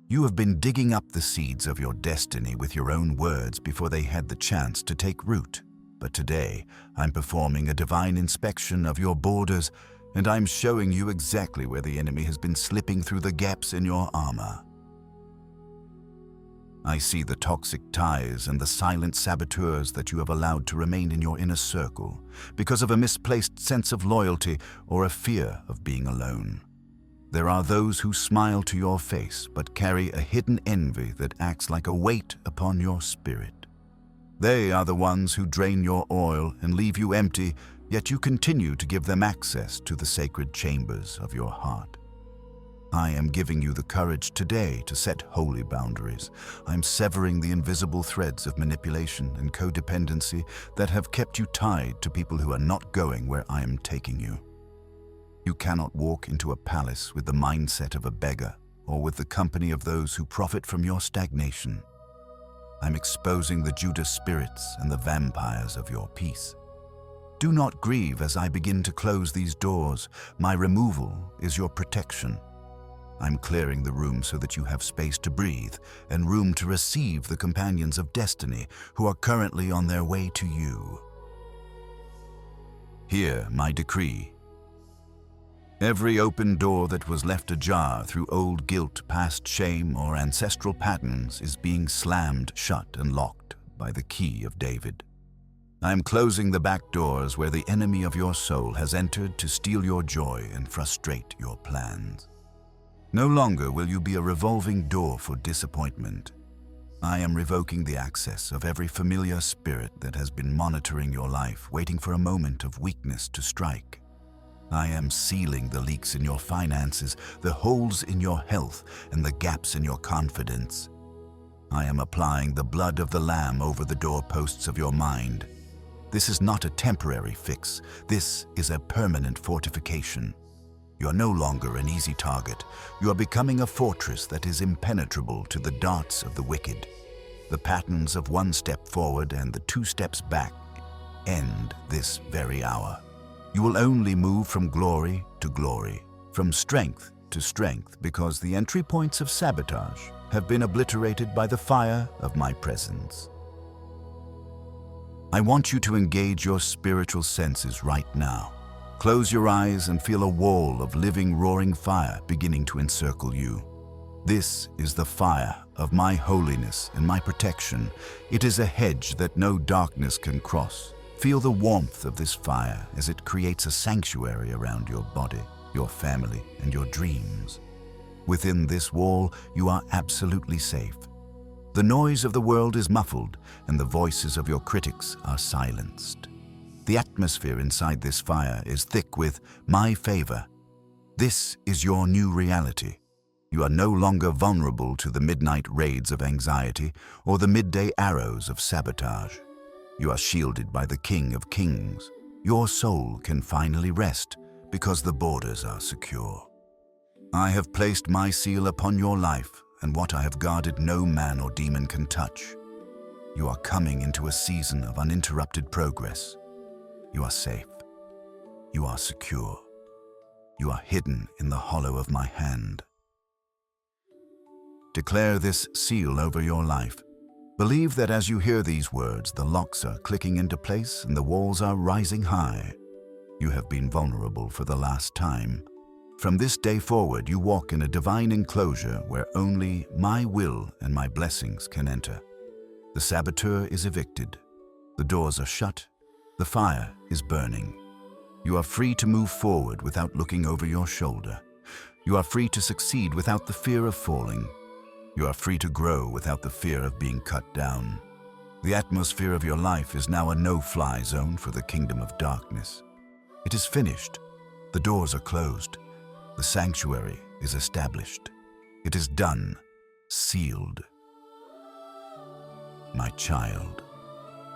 You have been digging up the seeds of your destiny with your own words before they had the chance to take root. But today, I'm performing a divine inspection of your borders, and I'm showing you exactly where the enemy has been slipping through the gaps in your armor. I see the toxic ties and the silent saboteurs that you have allowed to remain in your inner circle because of a misplaced sense of loyalty or a fear of being alone. There are those who smile to your face but carry a hidden envy that acts like a weight upon your spirit. They are the ones who drain your oil and leave you empty, yet you continue to give them access to the sacred chambers of your heart. I am giving you the courage today to set holy boundaries. I'm severing the invisible threads of manipulation and codependency that have kept you tied to people who are not going where I am taking you. You cannot walk into a palace with the mindset of a beggar or with the company of those who profit from your stagnation. I'm exposing the Judas spirits and the vampires of your peace. Do not grieve as I begin to close these doors. My removal is your protection. I'm clearing the room so that you have space to breathe and room to receive the companions of destiny who are currently on their way to you. Hear my decree. Every open door that was left ajar through old guilt, past shame, or ancestral patterns is being slammed shut and locked by the key of David. I am closing the back doors where the enemy of your soul has entered to steal your joy and frustrate your plans. No longer will you be a revolving door for disappointment. I am revoking the access of every familiar spirit that has been monitoring your life, waiting for a moment of weakness to strike. I am sealing the leaks in your finances, the holes in your health, and the gaps in your confidence. I am applying the blood of the Lamb over the doorposts of your mind. This is not a temporary fix. This is a permanent fortification. You are no longer an easy target. You are becoming a fortress that is impenetrable to the darts of the wicked. The patterns of one step forward and the 2 steps back end this very hour. You will only move from glory to glory, from strength to strength, because the entry points of sabotage have been obliterated by the fire of my presence. I want you to engage your spiritual senses right now. Close your eyes and feel a wall of living, roaring fire beginning to encircle you. This is the fire of my holiness and my protection. It is a hedge that no darkness can cross. Feel the warmth of this fire as it creates a sanctuary around your body, your family, and your dreams. Within this wall, you are absolutely safe. The noise of the world is muffled, and the voices of your critics are silenced. The atmosphere inside this fire is thick with my favor. This is your new reality. You are no longer vulnerable to the midnight raids of anxiety or the midday arrows of sabotage. You are shielded by the King of Kings. Your soul can finally rest because the borders are secure. I have placed my seal upon your life, and what I have guarded no man or demon can touch. You are coming into a season of uninterrupted progress. You are safe. You are secure. You are hidden in the hollow of my hand. Declare this seal over your life. Believe that as you hear these words, the locks are clicking into place and the walls are rising high. You have been vulnerable for the last time. From this day forward, you walk in a divine enclosure where only my will and my blessings can enter. The saboteur is evicted. The doors are shut. The fire is burning. You are free to move forward without looking over your shoulder. You are free to succeed without the fear of falling. You are free to grow without the fear of being cut down. The atmosphere of your life is now a no-fly zone for the kingdom of darkness. It is finished. The doors are closed. The sanctuary is established. It is done, sealed. My child,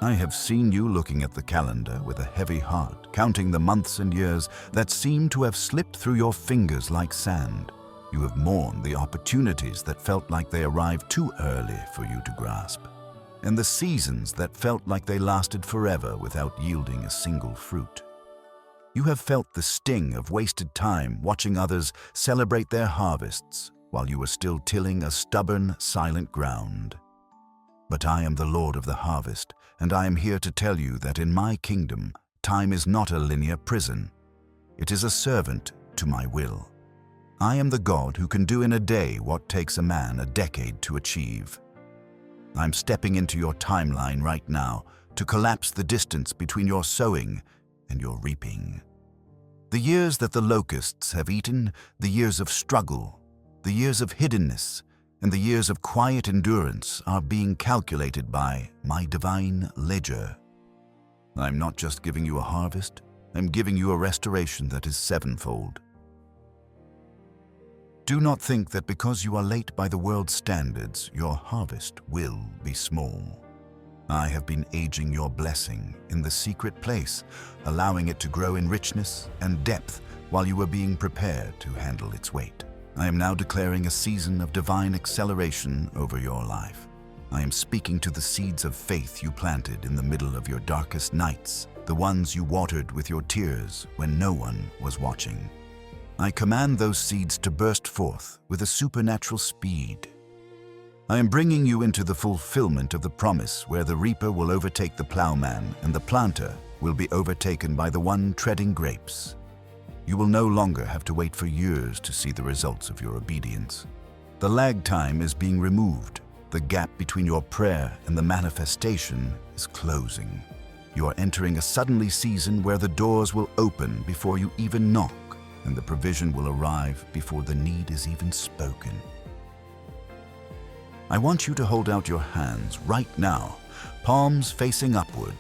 I have seen you looking at the calendar with a heavy heart, counting the months and years that seem to have slipped through your fingers like sand. You have mourned the opportunities that felt like they arrived too early for you to grasp, and the seasons that felt like they lasted forever without yielding a single fruit. You have felt the sting of wasted time watching others celebrate their harvests while you were still tilling a stubborn, silent ground. But I am the Lord of the harvest, and I am here to tell you that in my kingdom, time is not a linear prison. It is a servant to my will. I am the God who can do in a day what takes a man a decade to achieve. I'm stepping into your timeline right now to collapse the distance between your sowing and your reaping. The years that the locusts have eaten, the years of struggle, the years of hiddenness, and the years of quiet endurance are being calculated by my divine ledger. I'm not just giving you a harvest, I'm giving you a restoration that is sevenfold. Do not think that because you are late by the world's standards, your harvest will be small. I have been aging your blessing in the secret place, allowing it to grow in richness and depth while you were being prepared to handle its weight. I am now declaring a season of divine acceleration over your life. I am speaking to the seeds of faith you planted in the middle of your darkest nights, the ones you watered with your tears when no one was watching. I command those seeds to burst forth with a supernatural speed. I am bringing you into the fulfillment of the promise where the reaper will overtake the plowman and the planter will be overtaken by the one treading grapes. You will no longer have to wait for years to see the results of your obedience. The lag time is being removed. The gap between your prayer and the manifestation is closing. You are entering a suddenly season where the doors will open before you even knock, and the provision will arrive before the need is even spoken. I want you to hold out your hands right now, palms facing upward.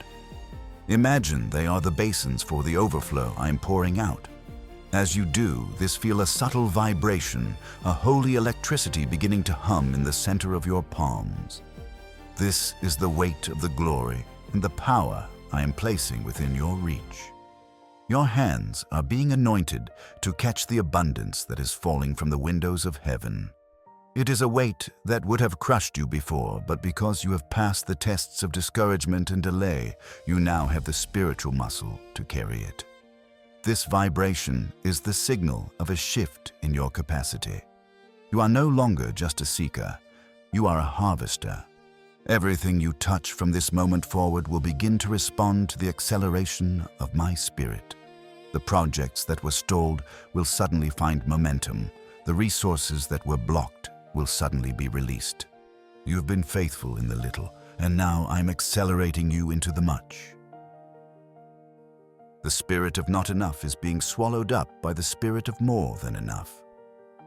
Imagine they are the basins for the overflow I am pouring out. As you do this, feel a subtle vibration, a holy electricity beginning to hum in the center of your palms. This is the weight of the glory and the power I am placing within your reach. Your hands are being anointed to catch the abundance that is falling from the windows of heaven. It is a weight that would have crushed you before, but because you have passed the tests of discouragement and delay, you now have the spiritual muscle to carry it. This vibration is the signal of a shift in your capacity. You are no longer just a seeker, you are a harvester. Everything you touch from this moment forward will begin to respond to the acceleration of my spirit. The projects that were stalled will suddenly find momentum. The resources that were blocked will suddenly be released. You have been faithful in the little, and now I'm accelerating you into the much. The spirit of not enough is being swallowed up by the spirit of more than enough.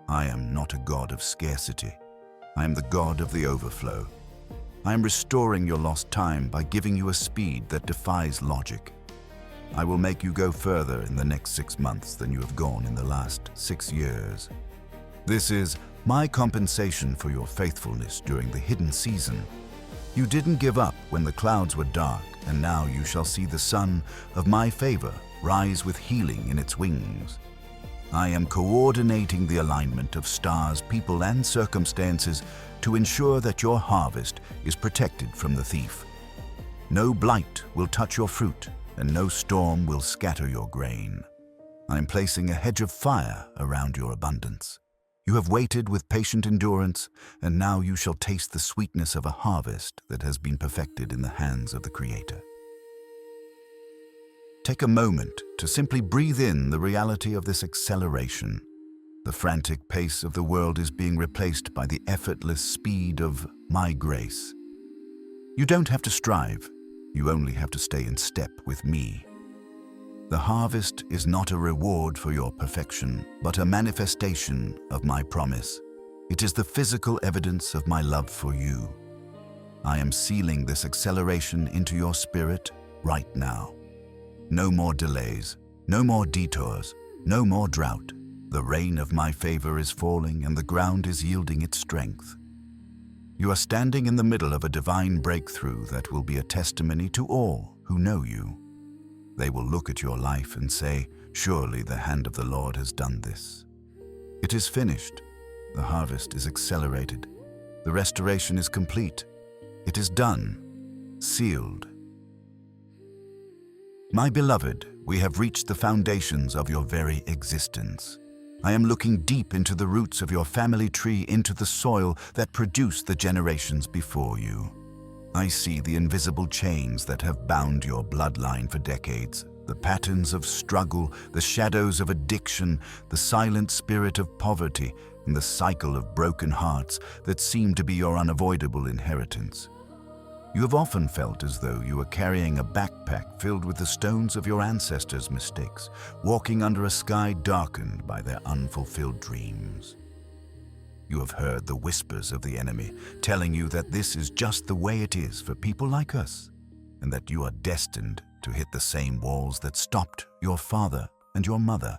I am not a God of scarcity. I am the God of the overflow. I am restoring your lost time by giving you a speed that defies logic. I will make you go further in the next 6 months than you have gone in the last 6 years. This is my compensation for your faithfulness during the hidden season. You didn't give up when the clouds were dark, and now you shall see the sun of my favor rise with healing in its wings. I am coordinating the alignment of stars, people, and circumstances to ensure that your harvest is protected from the thief. No blight will touch your fruit, and no storm will scatter your grain. I am placing a hedge of fire around your abundance. You have waited with patient endurance, and now you shall taste the sweetness of a harvest that has been perfected in the hands of the Creator. Take a moment to simply breathe in the reality of this acceleration. The frantic pace of the world is being replaced by the effortless speed of my grace. You don't have to strive, you only have to stay in step with me. The harvest is not a reward for your perfection, but a manifestation of my promise. It is the physical evidence of my love for you. I am sealing this acceleration into your spirit right now. No more delays, no more detours, no more drought. The rain of my favor is falling and the ground is yielding its strength. You are standing in the middle of a divine breakthrough that will be a testimony to all who know you. They will look at your life and say, "Surely the hand of the Lord has done this." It is finished. The harvest is accelerated. The restoration is complete. It is done, sealed. My beloved, we have reached the foundations of your very existence. I am looking deep into the roots of your family tree, into the soil that produced the generations before you. I see the invisible chains that have bound your bloodline for decades, the patterns of struggle, the shadows of addiction, the silent spirit of poverty, and the cycle of broken hearts that seem to be your unavoidable inheritance. You have often felt as though you were carrying a backpack filled with the stones of your ancestors' mistakes, walking under a sky darkened by their unfulfilled dreams. You have heard the whispers of the enemy telling you that this is just the way it is for people like us, and that you are destined to hit the same walls that stopped your father and your mother.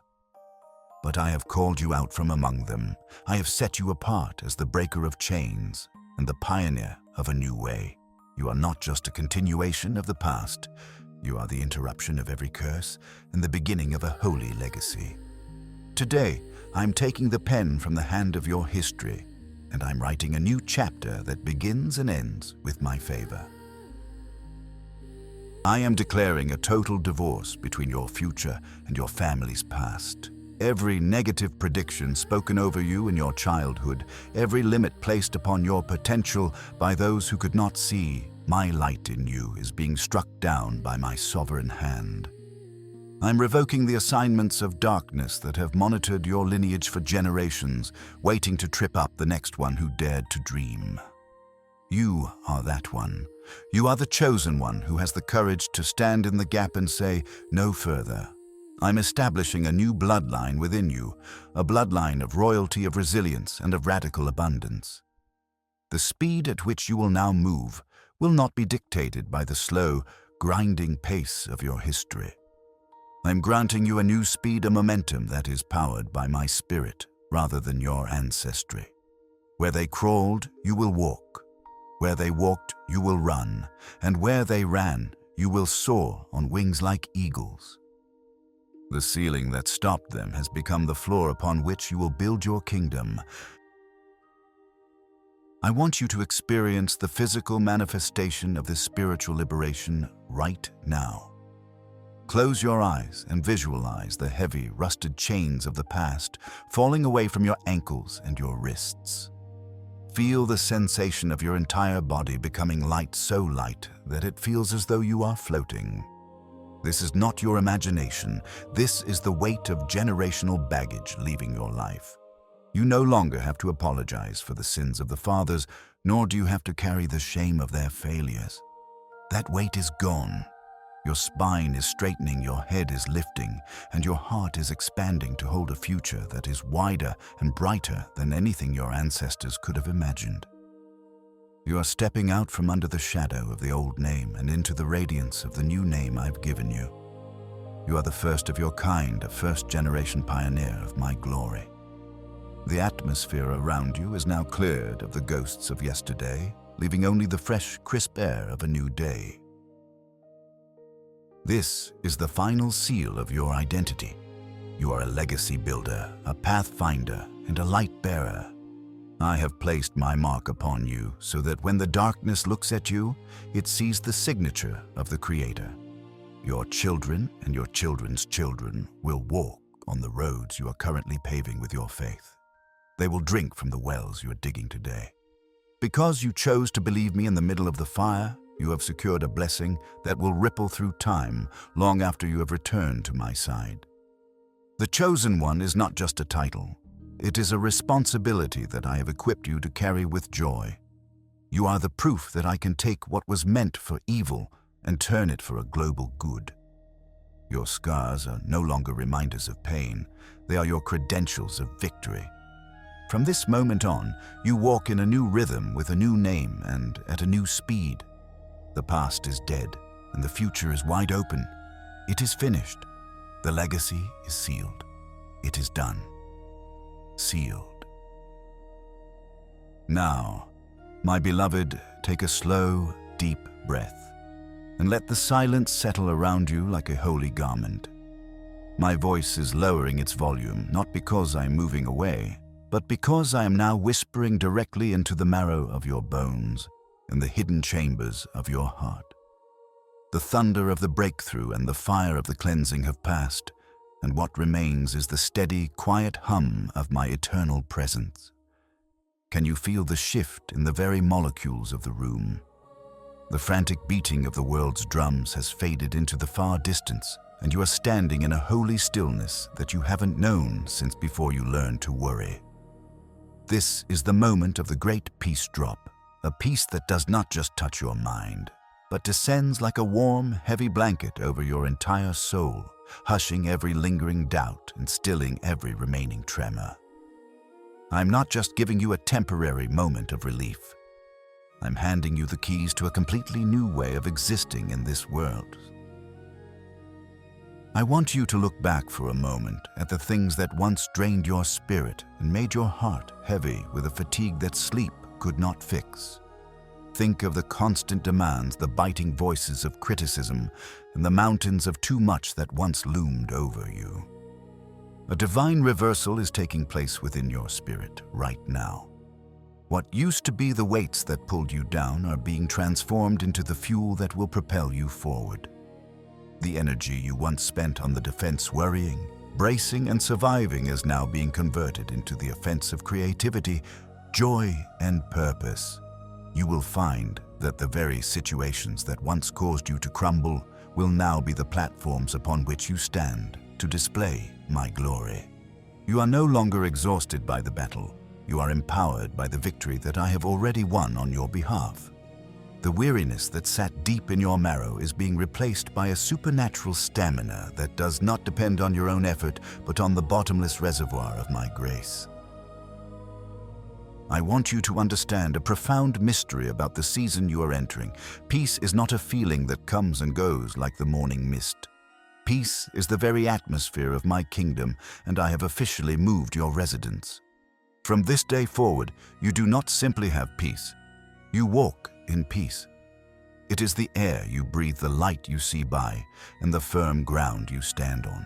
But I have called you out from among them. I have set you apart as the breaker of chains and the pioneer of a new way. You are not just a continuation of the past. You are the interruption of every curse and the beginning of a holy legacy. Today, I'm taking the pen from the hand of your history, and I'm writing a new chapter that begins and ends with my favor. I am declaring a total divorce between your future and your family's past. Every negative prediction spoken over you in your childhood, every limit placed upon your potential by those who could not see my light in you is being struck down by my sovereign hand. I'm revoking the assignments of darkness that have monitored your lineage for generations, waiting to trip up the next one who dared to dream. You are that one. You are the chosen one who has the courage to stand in the gap and say, "No further." I'm establishing a new bloodline within you, a bloodline of royalty, of resilience, and of radical abundance. The speed at which you will now move will not be dictated by the slow, grinding pace of your history. I'm granting you a new speed, a momentum that is powered by my spirit rather than your ancestry. Where they crawled, you will walk. Where they walked, you will run. And where they ran, you will soar on wings like eagles. The ceiling that stopped them has become the floor upon which you will build your kingdom. I want you to experience the physical manifestation of this spiritual liberation right now. Close your eyes and visualize the heavy, rusted chains of the past falling away from your ankles and your wrists. Feel the sensation of your entire body becoming light, so light that it feels as though you are floating. This is not your imagination. This is the weight of generational baggage leaving your life. You no longer have to apologize for the sins of the fathers, nor do you have to carry the shame of their failures. That weight is gone. Your spine is straightening, your head is lifting, and your heart is expanding to hold a future that is wider and brighter than anything your ancestors could have imagined. You are stepping out from under the shadow of the old name and into the radiance of the new name I've given you. You are the first of your kind, a first-generation pioneer of my glory. The atmosphere around you is now cleared of the ghosts of yesterday, leaving only the fresh, crisp air of a new day. This is the final seal of your identity. You are a legacy builder, a pathfinder, and a light bearer. I have placed my mark upon you so that when the darkness looks at you, it sees the signature of the Creator. Your children and your children's children will walk on the roads you are currently paving with your faith. They will drink from the wells you are digging today. Because you chose to believe me in the middle of the fire, you have secured a blessing that will ripple through time long after you have returned to my side. The chosen one is not just a title. It is a responsibility that I have equipped you to carry with joy. You are the proof that I can take what was meant for evil and turn it for a global good. Your scars are no longer reminders of pain. They are your credentials of victory. From this moment on, you walk in a new rhythm with a new name and at a new speed. The past is dead and the future is wide open. It is finished. The legacy is sealed. It is done. Sealed. Now, my beloved, take a slow, deep breath and let the silence settle around you like a holy garment. My voice is lowering its volume, not because I am moving away, but because I am now whispering directly into the marrow of your bones and the hidden chambers of your heart. The thunder of the breakthrough and the fire of the cleansing have passed, and what remains is the steady, quiet hum of my eternal presence. Can you feel the shift in the very molecules of the room? The frantic beating of the world's drums has faded into the far distance, and you are standing in a holy stillness that you haven't known since before you learned to worry. This is the moment of the great peace drop, a peace that does not just touch your mind, but descends like a warm, heavy blanket over your entire soul, hushing every lingering doubt and stilling every remaining tremor. I'm not just giving you a temporary moment of relief. I'm handing you the keys to a completely new way of existing in this world. I want you to look back for a moment at the things that once drained your spirit and made your heart heavy with a fatigue that sleep could not fix. Think of the constant demands, the biting voices of criticism, and the mountains of too much that once loomed over you. A divine reversal is taking place within your spirit right now. What used to be the weights that pulled you down are being transformed into the fuel that will propel you forward. The energy you once spent on the defense worrying, bracing, and surviving is now being converted into the offensive creativity, joy, and purpose. You will find that the very situations that once caused you to crumble will now be the platforms upon which you stand to display my glory. You are no longer exhausted by the battle. You are empowered by the victory that I have already won on your behalf. The weariness that sat deep in your marrow is being replaced by a supernatural stamina that does not depend on your own effort, but on the bottomless reservoir of my grace. I want you to understand a profound mystery about the season you are entering. Peace is not a feeling that comes and goes like the morning mist. Peace is the very atmosphere of my kingdom, and I have officially moved your residence. From this day forward, you do not simply have peace. You walk in peace. It is the air you breathe, the light you see by, and the firm ground you stand on.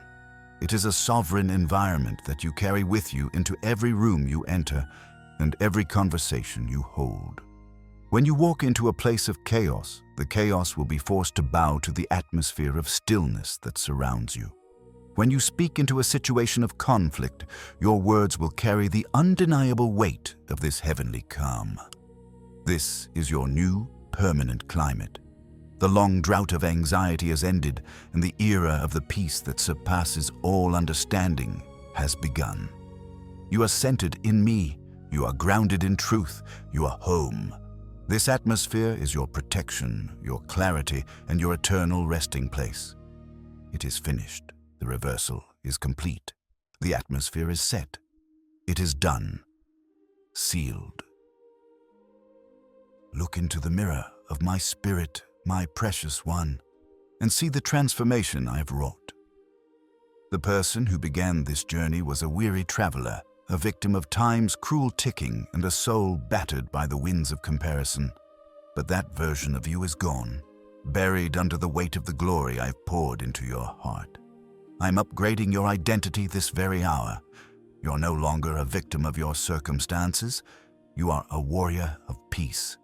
It is a sovereign environment that you carry with you into every room you enter and every conversation you hold. When you walk into a place of chaos, the chaos will be forced to bow to the atmosphere of stillness that surrounds you. When you speak into a situation of conflict, your words will carry the undeniable weight of this heavenly calm. This is your new, permanent climate. The long drought of anxiety has ended, and the era of the peace that surpasses all understanding has begun. You are centered in me. You are grounded in truth. You are home. This atmosphere is your protection, your clarity, and your eternal resting place. It is finished. The reversal is complete. The atmosphere is set. It is done. Sealed. Look into the mirror of my spirit, my precious one, and see the transformation I have wrought. The person who began this journey was a weary traveler, a victim of time's cruel ticking and a soul battered by the winds of comparison. But that version of you is gone, buried under the weight of the glory I've poured into your heart. I'm upgrading your identity this very hour. You're no longer a victim of your circumstances. You are a warrior of peace.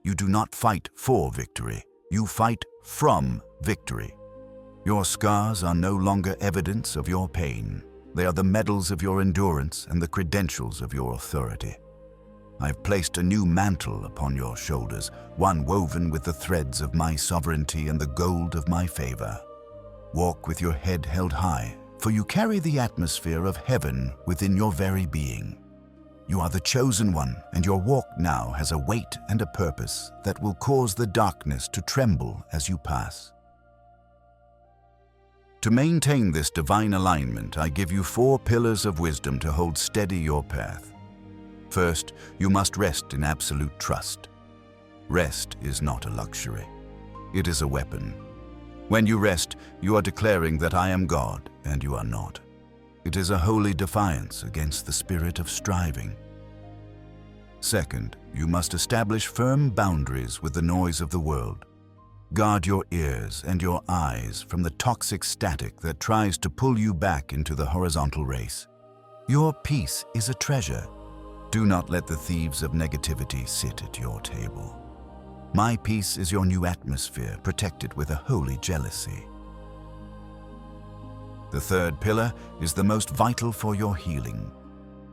You do not fight for victory. You fight from victory. Your scars are no longer evidence of your pain. They are the medals of your endurance and the credentials of your authority. I've placed a new mantle upon your shoulders, one woven with the threads of my sovereignty and the gold of my favor. Walk with your head held high, for you carry the atmosphere of heaven within your very being. You are the chosen one, and your walk now has a weight and a purpose that will cause the darkness to tremble as you pass. To maintain this divine alignment, I give you 4 pillars of wisdom to hold steady your path. First, you must rest in absolute trust. Rest is not a luxury. It is a weapon. When you rest, you are declaring that I am God and you are not. It is a holy defiance against the spirit of striving. Second, you must establish firm boundaries with the noise of the world. Guard your ears and your eyes from the toxic static that tries to pull you back into the horizontal race. Your peace is a treasure. Do not let the thieves of negativity sit at your table. My peace is your new atmosphere, protected with a holy jealousy. The third pillar is the most vital for your healing.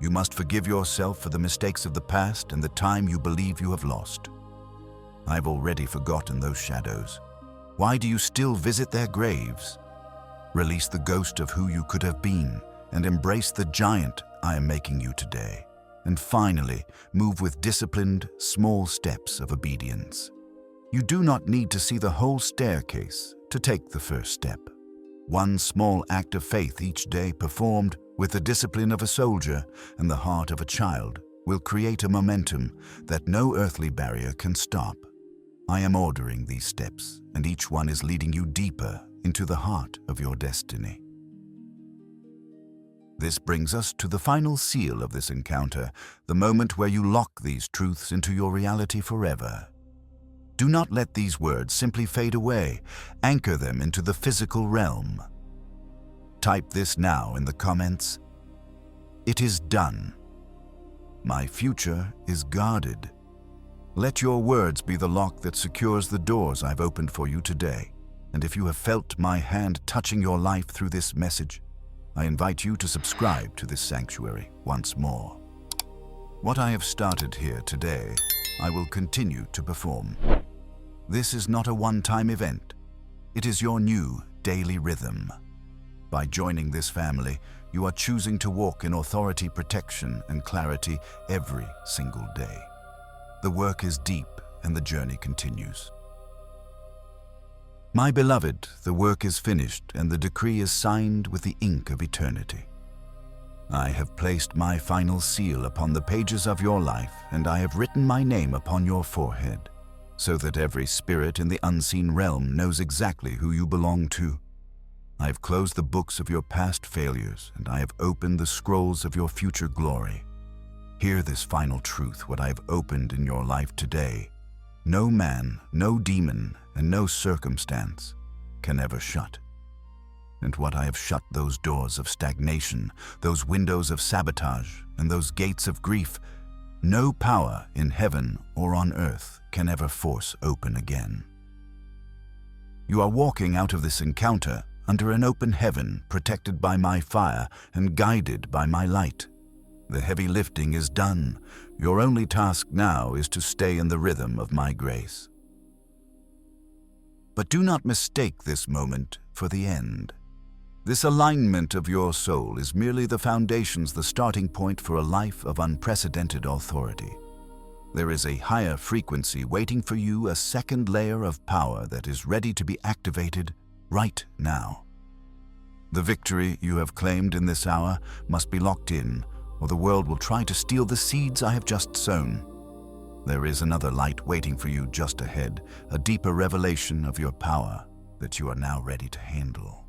You must forgive yourself for the mistakes of the past and the time you believe you have lost. I've already forgotten those shadows. Why do you still visit their graves? Release the ghost of who you could have been and embrace the giant I am making you today. And finally, move with disciplined, small steps of obedience. You do not need to see the whole staircase to take the first step. One small act of faith each day performed with the discipline of a soldier and the heart of a child will create a momentum that no earthly barrier can stop. I am ordering these steps, and each one is leading you deeper into the heart of your destiny. This brings us to the final seal of this encounter, the moment where you lock these truths into your reality forever. Do not let these words simply fade away. Anchor them into the physical realm. Type this now in the comments. It is done. My future is guarded. Let your words be the lock that secures the doors I've opened for you today. And if you have felt my hand touching your life through this message, I invite you to subscribe to this sanctuary once more. What I have started here today, I will continue to perform. This is not a one-time event. It is your new daily rhythm. By joining this family, you are choosing to walk in authority, protection, and clarity every single day. The work is deep and the journey continues. My beloved, the work is finished and the decree is signed with the ink of eternity. I have placed my final seal upon the pages of your life, and I have written my name upon your forehead, so that every spirit in the unseen realm knows exactly who you belong to. I have closed the books of your past failures, and I have opened the scrolls of your future glory. Hear this final truth, what I have opened in your life today. No man, no demon, and no circumstance can ever shut. And what I have shut, those doors of stagnation, those windows of sabotage, and those gates of grief, no power in heaven or on earth can ever force open again. You are walking out of this encounter under an open heaven, protected by my fire and guided by my light. The heavy lifting is done. Your only task now is to stay in the rhythm of my grace. But do not mistake this moment for the end. This alignment of your soul is merely the foundations, the starting point for a life of unprecedented authority. There is a higher frequency waiting for you, a second layer of power that is ready to be activated right now. The victory you have claimed in this hour must be locked in, or the world will try to steal the seeds I have just sown. There is another light waiting for you just ahead, a deeper revelation of your power that you are now ready to handle.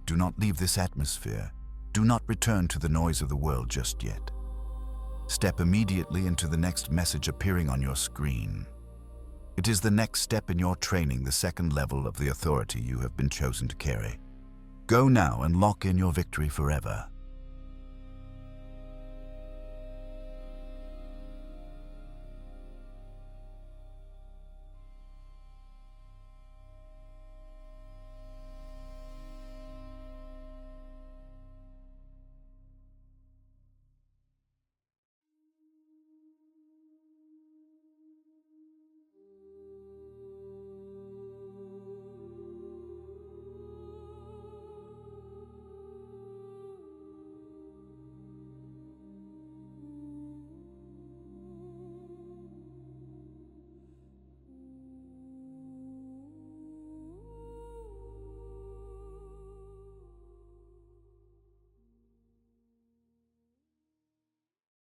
Do not leave this atmosphere. Do not return to the noise of the world just yet. Step immediately into the next message appearing on your screen. It is the next step in your training, the second level of the authority you have been chosen to carry. Go now and lock in your victory forever.